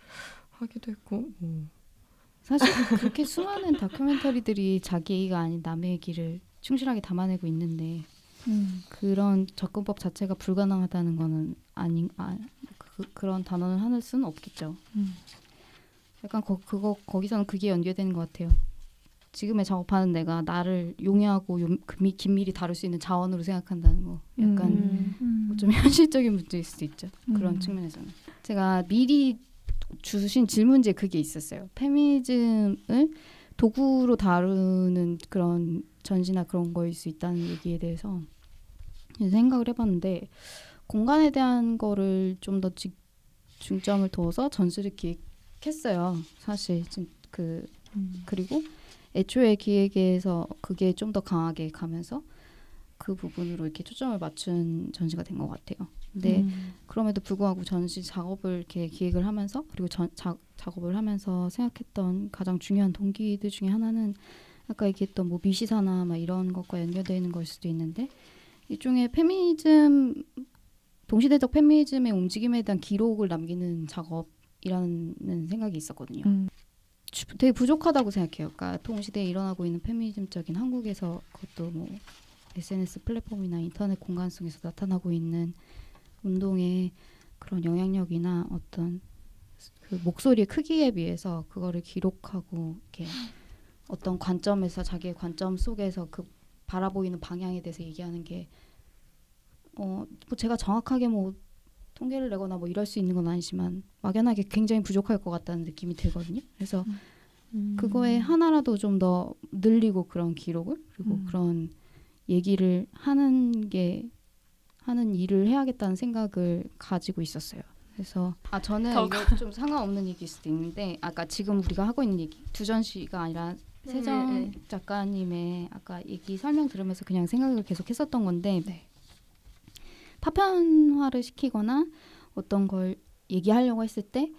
하기도 했고 사실 그렇게 수많은 다큐멘터리들이 자기 얘기가 아닌 남의 얘기를 충실하게 담아내고 있는데 그런 접근법 자체가 불가능하다는 거는 그런 단언을 하는 수는 없겠죠. 약간 거기서는 그게 연결되는 것 같아요. 지금의 작업하는 내가 나를 용해하고 긴밀히 다룰 수 있는 자원으로 생각한다는 거. 약간 좀 현실적인 문제일 수도 있죠. 그런 측면에서는. 제가 미리 주신 질문지에 그게 있었어요. 페미니즘을 도구로 다루는 그런 전시나 그런 거일 수 있다는 얘기에 대해서 생각을 해봤는데 공간에 대한 거를 좀 더 중점을 둬서 전시를 기획했어요. 사실 그리고 애초에 기획에서 그게 좀 더 강하게 가면서 그 부분으로 이렇게 초점을 맞춘 전시가 된 것 같아요. 근데 그럼에도 불구하고 전시 작업을 이렇게 기획을 하면서 그리고 작업을 하면서 생각했던 가장 중요한 동기들 중에 하나는 아까 얘기했던 뭐 미시사나 막 이런 것과 연결되어 있는 걸 수도 있는데 일종의 동시대적 페미니즘의 움직임에 대한 기록을 남기는 작업이라는 생각이 있었거든요. 되게 부족하다고 생각해요. 그러니까 동시대에 일어나고 있는 페미니즘적인 한국에서 그것도 뭐 SNS 플랫폼이나 인터넷 공간 속에서 나타나고 있는 운동의 그런 영향력이나 어떤 그 목소리의 크기에 비해서 그거를 기록하고 이렇게 어떤 관점에서 자기의 관점 속에서 그 바라보이는 방향에 대해서 얘기하는 게 뭐 제가 정확하게 뭐 통계를 내거나 뭐 이럴 수 있는 건 아니지만 막연하게 굉장히 부족할 것 같다는 느낌이 들거든요. 그래서 그거에 하나라도 좀 더 늘리고 그런 기록을 그리고 그런 얘기를 하는 일을 해야겠다는 생각을 가지고 있었어요. 그래서 저는 이거 좀 상관없는 얘기일 수도 있는데 아까 지금 우리가 하고 있는 얘기 두전시가 아니라 세정 작가님의 아까 얘기 설명 들으면서 그냥 생각을 계속 했었던 건데 네. 파편화를 시키거나 어떤 걸 얘기하려고 했을 때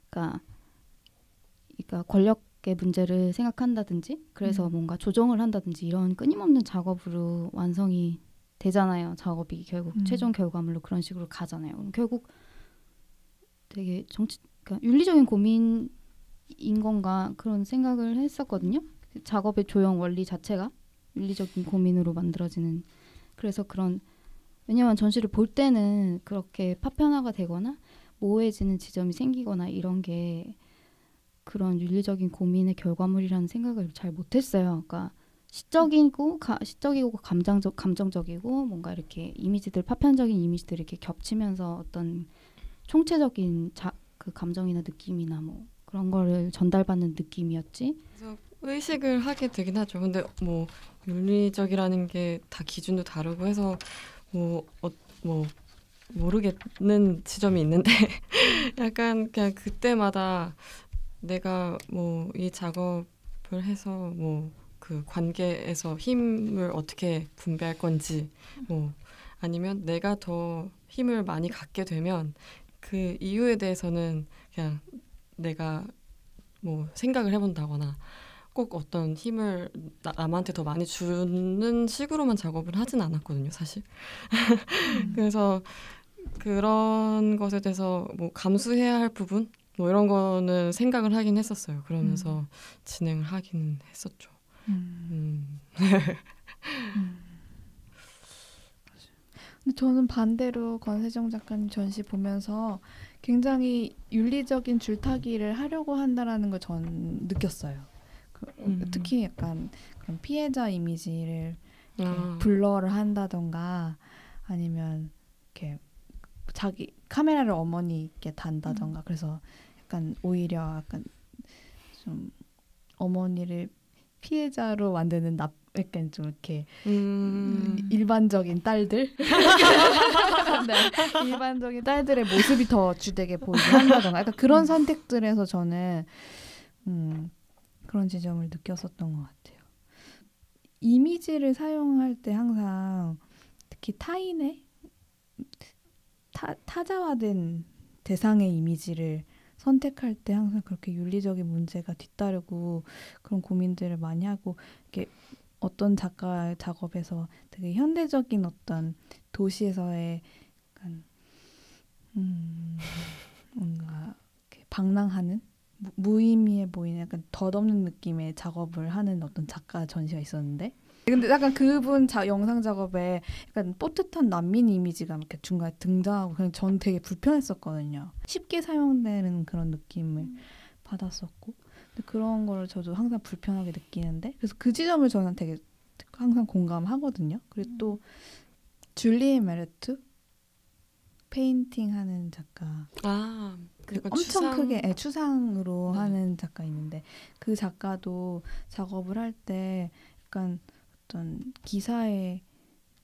그러니까 권력의 문제를 생각한다든지 그래서 뭔가 조정을 한다든지 이런 끊임없는 작업으로 완성이 되잖아요. 작업이 결국 최종 결과물로 그런 식으로 가잖아요. 그럼 결국 되게 그러니까 윤리적인 고민인 건가 그런 생각을 했었거든요. 작업의 조형 원리 자체가 윤리적인 고민으로 만들어지는 그래서 왜냐면 전시를 볼 때는 그렇게 파편화가 되거나 모호해지는 지점이 생기거나 이런 게 그런 윤리적인 고민의 결과물이라는 생각을 잘 못했어요. 그러니까 시적이고 감정적이고 뭔가 이렇게 이미지들 파편적인 이미지들이 이렇게 겹치면서 어떤 총체적인 그 감정이나 느낌이나 뭐 그런 거를 전달받는 느낌이었지. 그래서 의식을 하게 되긴 하죠. 근데 뭐 윤리적이라는 게 다 기준도 다르고 해서 뭐 모르겠는 지점이 있는데 약간 그냥 그때마다 내가 뭐 이 작업을 해서 뭐 그 관계에서 힘을 어떻게 분배할 건지 뭐 아니면 내가 더 힘을 많이 갖게 되면 그 이유에 대해서는 그냥 내가 뭐 생각을 해본다거나 꼭 어떤 힘을 남한테 더 많이 주는 식으로만 작업을 하진 않았거든요, 사실. 그래서 그런 것에 대해서 뭐 감수해야 할 부분 뭐 이런 거는 생각을 하긴 했었어요. 그러면서 진행을 하긴 했었죠. 근데 저는 반대로 권세정 작가님 전시 보면서 굉장히 윤리적인 줄타기를 하려고 한다라는 걸 전 느꼈어요. 특히 약간 그런 피해자 이미지를 블러를 한다던가 아니면 이렇게 자기 카메라를 어머니께 단다던가 그래서 약간 오히려 약간 좀 어머니를 피해자로 만드는 약간 좀 이렇게 일반적인 딸들 네, 일반적인 딸들의 모습이 더 주되게 보이게 한다던가 약간 그런 선택들에서 저는 그런 지점을 느꼈었던 것 같아요. 이미지를 사용할 때 항상 특히 타인의 타자화된 대상의 이미지를 선택할 때 항상 그렇게 윤리적인 문제가 뒤따르고 그런 고민들을 많이 하고 이렇게 어떤 작가의 작업에서 되게 현대적인 어떤 도시에서의 약간 뭔가 이렇게 방랑하는 무의미해 보이는 약간 덧없는 느낌의 작업을 하는 어떤 작가 전시가 있었는데 근데 약간 그분 영상 작업에 약간 뽀듯한 난민 이미지가 이렇게 중간에 등장하고 그냥 전 되게 불편했었거든요. 쉽게 사용되는 그런 느낌을 받았었고 근데 그런 걸 저도 항상 불편하게 느끼는데 그래서 그 지점을 저는 되게 항상 공감하거든요. 그리고 또 줄리에 메르투 페인팅 하는 작가 엄청 크게 추상으로 하는 작가 있는데 그 작가도 작업을 할 때 약간 어떤 기사에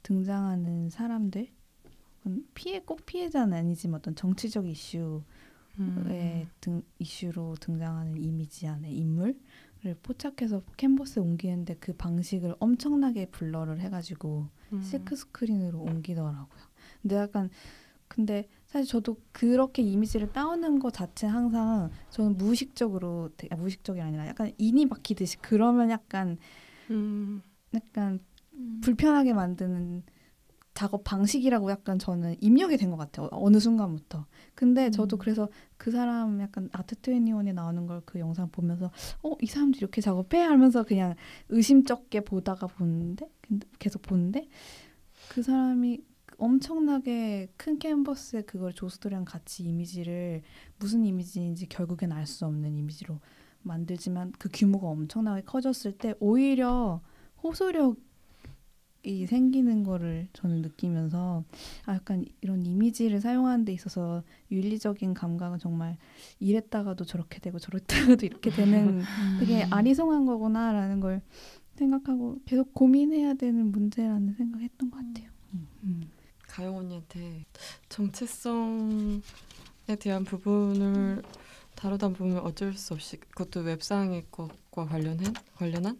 등장하는 사람들 꼭 피해자는 아니지만 어떤 정치적 이슈로 등장하는 이미지 안에 인물을 포착해서 캔버스에 옮기는데 그 방식을 엄청나게 블러를 해가지고 실크 스크린으로 옮기더라고요. 근데 사실 저도 그렇게 이미지를 따오는 것 자체 항상 저는 무의식적이 아니라 약간 인이 박히듯이 그러면 약간 불편하게 만드는 작업 방식이라고 약간 저는 입력이 된 것 같아요. 어느 순간부터. 근데 저도 그래서 그 사람 약간 아트21에 나오는 걸 그 영상 보면서 이 사람도 이렇게 작업해? 하면서 그냥 의심쩍게 계속 보는데 그 사람이 엄청나게 큰 캔버스에 그걸 조수들이랑 같이 이미지를 무슨 이미지인지 결국엔 알 수 없는 이미지로 만들지만 그 규모가 엄청나게 커졌을 때 오히려 호소력에 생각이 생기는 거를 저는 느끼면서 약간 이런 이미지를 사용하는 데 있어서 윤리적인 감각은 정말 이랬다가도 저렇게 되고 저랬다가도 이렇게 되는 되게 아리송한 거구나라는 걸 생각하고 계속 고민해야 되는 문제라는 생각했던 것 같아요. 가영 언니한테 정체성에 대한 부분을 다루다 보면 어쩔 수 없이 그것도 웹상의 것과 관련한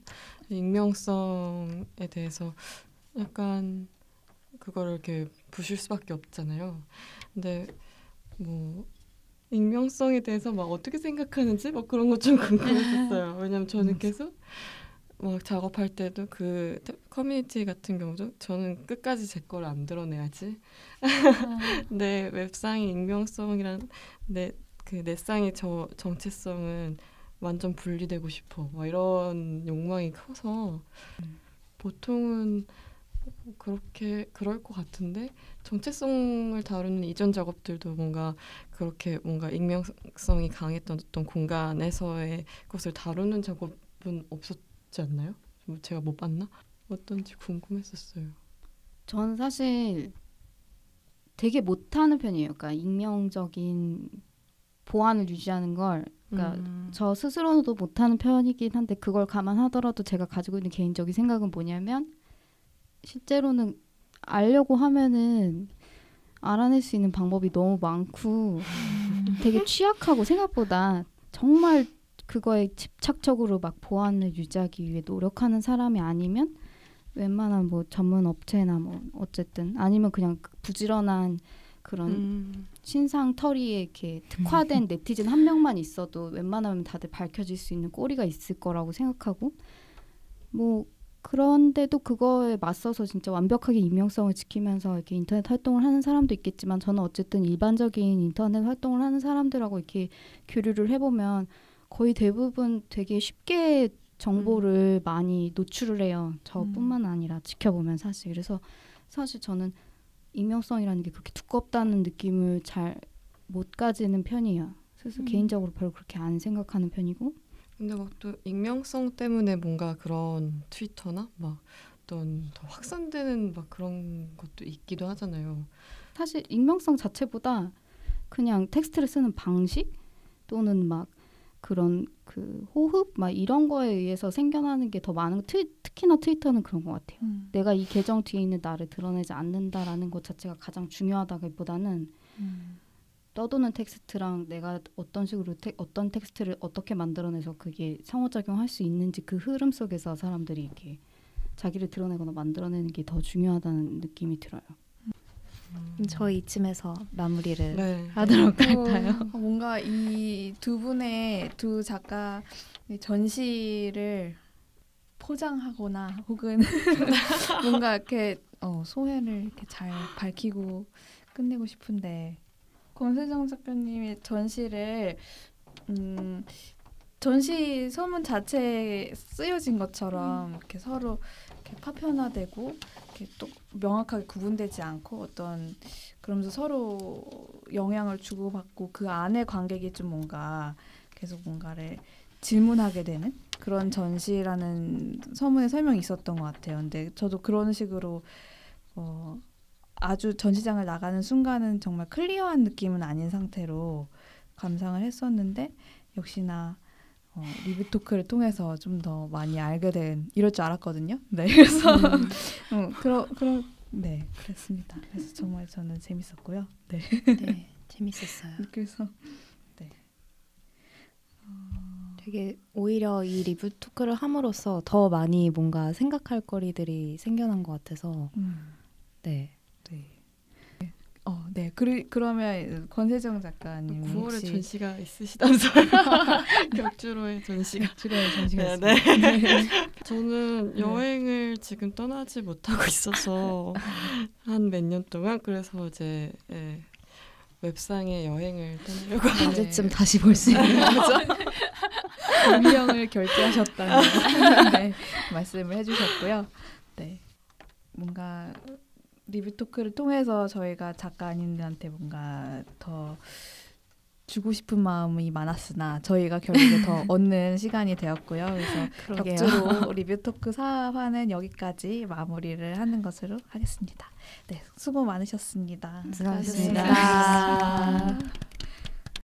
익명성에 대해서 약간 그거를 이렇게 부실 수밖에 없잖아요. 근데 뭐 익명성에 대해서 막 어떻게 생각하는지 막 그런 것 좀 궁금했었어요. 왜냐면 저는 계속 막 작업할 때도 그 커뮤니티 같은 경우도 저는 끝까지 제 걸 안 드러내야지. 내 웹상의 익명성이란 내 쌍의 정체성은 완전 분리되고 싶어. 막 이런 욕망이 커서 보통은 그럴 것 같은데 정체성을 다루는 이전 작업들도 그렇게 뭔가 익명성이 강했던 어떤 공간에서의 것을 다루는 작업은 없었지 않나요? 제가 못 봤나? 어떤지 궁금했었어요. 저는 사실 되게 못하는 편이에요. 그러니까 익명적인 보안을 유지하는 걸 그러니까 저 스스로도 못하는 편이긴 한데 그걸 감안하더라도 제가 가지고 있는 개인적인 생각은 뭐냐면 실제로는 알려고 하면은 알아낼 수 있는 방법이 너무 많고 되게 취약하고 생각보다 정말 그거에 집착적으로 막 보안을 유지하기 위해 노력하는 사람이 아니면 웬만한 뭐 전문 업체나 뭐 어쨌든 아니면 그냥 부지런한 그런 신상털이에 이렇게 특화된 네티즌 한 명만 있어도 웬만하면 다들 밝혀질 수 있는 꼬리가 있을 거라고 생각하고 뭐 그런데도 그거에 맞서서 진짜 완벽하게 익명성을 지키면서 이렇게 인터넷 활동을 하는 사람도 있겠지만 저는 어쨌든 일반적인 인터넷 활동을 하는 사람들하고 이렇게 교류를 해보면 거의 대부분 되게 쉽게 정보를 많이 노출을 해요. 저뿐만 아니라 지켜보면 사실. 그래서 사실 저는 익명성이라는 게 그렇게 두껍다는 느낌을 잘 못 가지는 편이에요. 그래서 개인적으로 별로 그렇게 안 생각하는 편이고. 근데 막 또 익명성 때문에 뭔가 그런 트위터나 막 어떤 더 확산되는 막 그런 것도 있기도 하잖아요. 사실 익명성 자체보다 그냥 텍스트를 쓰는 방식 또는 막 그런 그 호흡 막 이런 거에 의해서 생겨나는 게 더 많은 특히나 트위터는 그런 것 같아요. 내가 이 계정 뒤에 있는 나를 드러내지 않는다라는 것 자체가 가장 중요하다기보다는 떠도는 텍스트랑 내가 어떤 식으로 어떤 텍스트를 어떻게 만들어내서 그게 상호작용할 수 있는지 그 흐름 속에서 사람들이 이렇게 자기를 드러내거나 만들어내는 게 더 중요하다는 느낌이 들어요. 저희 이쯤에서 마무리를 네. 하도록 할까요? 뭔가 이 두 작가 전시를 포장하거나 혹은 뭔가 이렇게 소회를 이렇게 잘 밝히고 끝내고 싶은데 권세정 작가님의 전시를 전시 서문 자체에 쓰여진 것처럼 이렇게 서로 이렇게 파편화되고 이렇게 또 명확하게 구분되지 않고 어떤 그러면서 서로 영향을 주고받고 그 안에 관객이 좀 뭔가 계속 뭔가를 질문하게 되는 그런 전시라는 서문에 설명이 있었던 것 같아요. 근데 저도 그런 식으로 아주 전시장을 나가는 순간은 정말 클리어한 느낌은 아닌 상태로 감상을 했었는데 역시나 리뷰 토크를 통해서 좀 더 많이 알게 된 이럴 줄 알았거든요. 네, 그래서 네, 그랬습니다. 그래서 정말 저는 재밌었고요. 네, 네, 재밌었어요. 그래서 네, 되게 오히려 이 리뷰 토크를 함으로써 더 많이 뭔가 생각할 거리들이 생겨난 것 같아서 네. 네. 그러면 권세정 작가님 9월에 혹시 전시가 있으시다면서요? 격주로의 전시가. 격주로의 전시가 네, 있습니다. 네. 저는 여행을 지금 떠나지 못하고 있어서 한 몇 년 동안 그래서 이제 웹상의 여행을 떠나려고 언제쯤 다시 볼 수 있는 거죠? 운명을 결제하셨다는 네, 말씀을 해주셨고요. 네, 뭔가 리뷰 토크를 통해서 저희가 작가님들한테 뭔가 더 주고 싶은 마음이 많았으나 저희가 결국에 더 얻는 시간이 되었고요. 그래서 격주로 리뷰 토크 4화는 여기까지 마무리를 하는 것으로 하겠습니다. 네, 수고 많으셨습니다. 수고하셨습니다.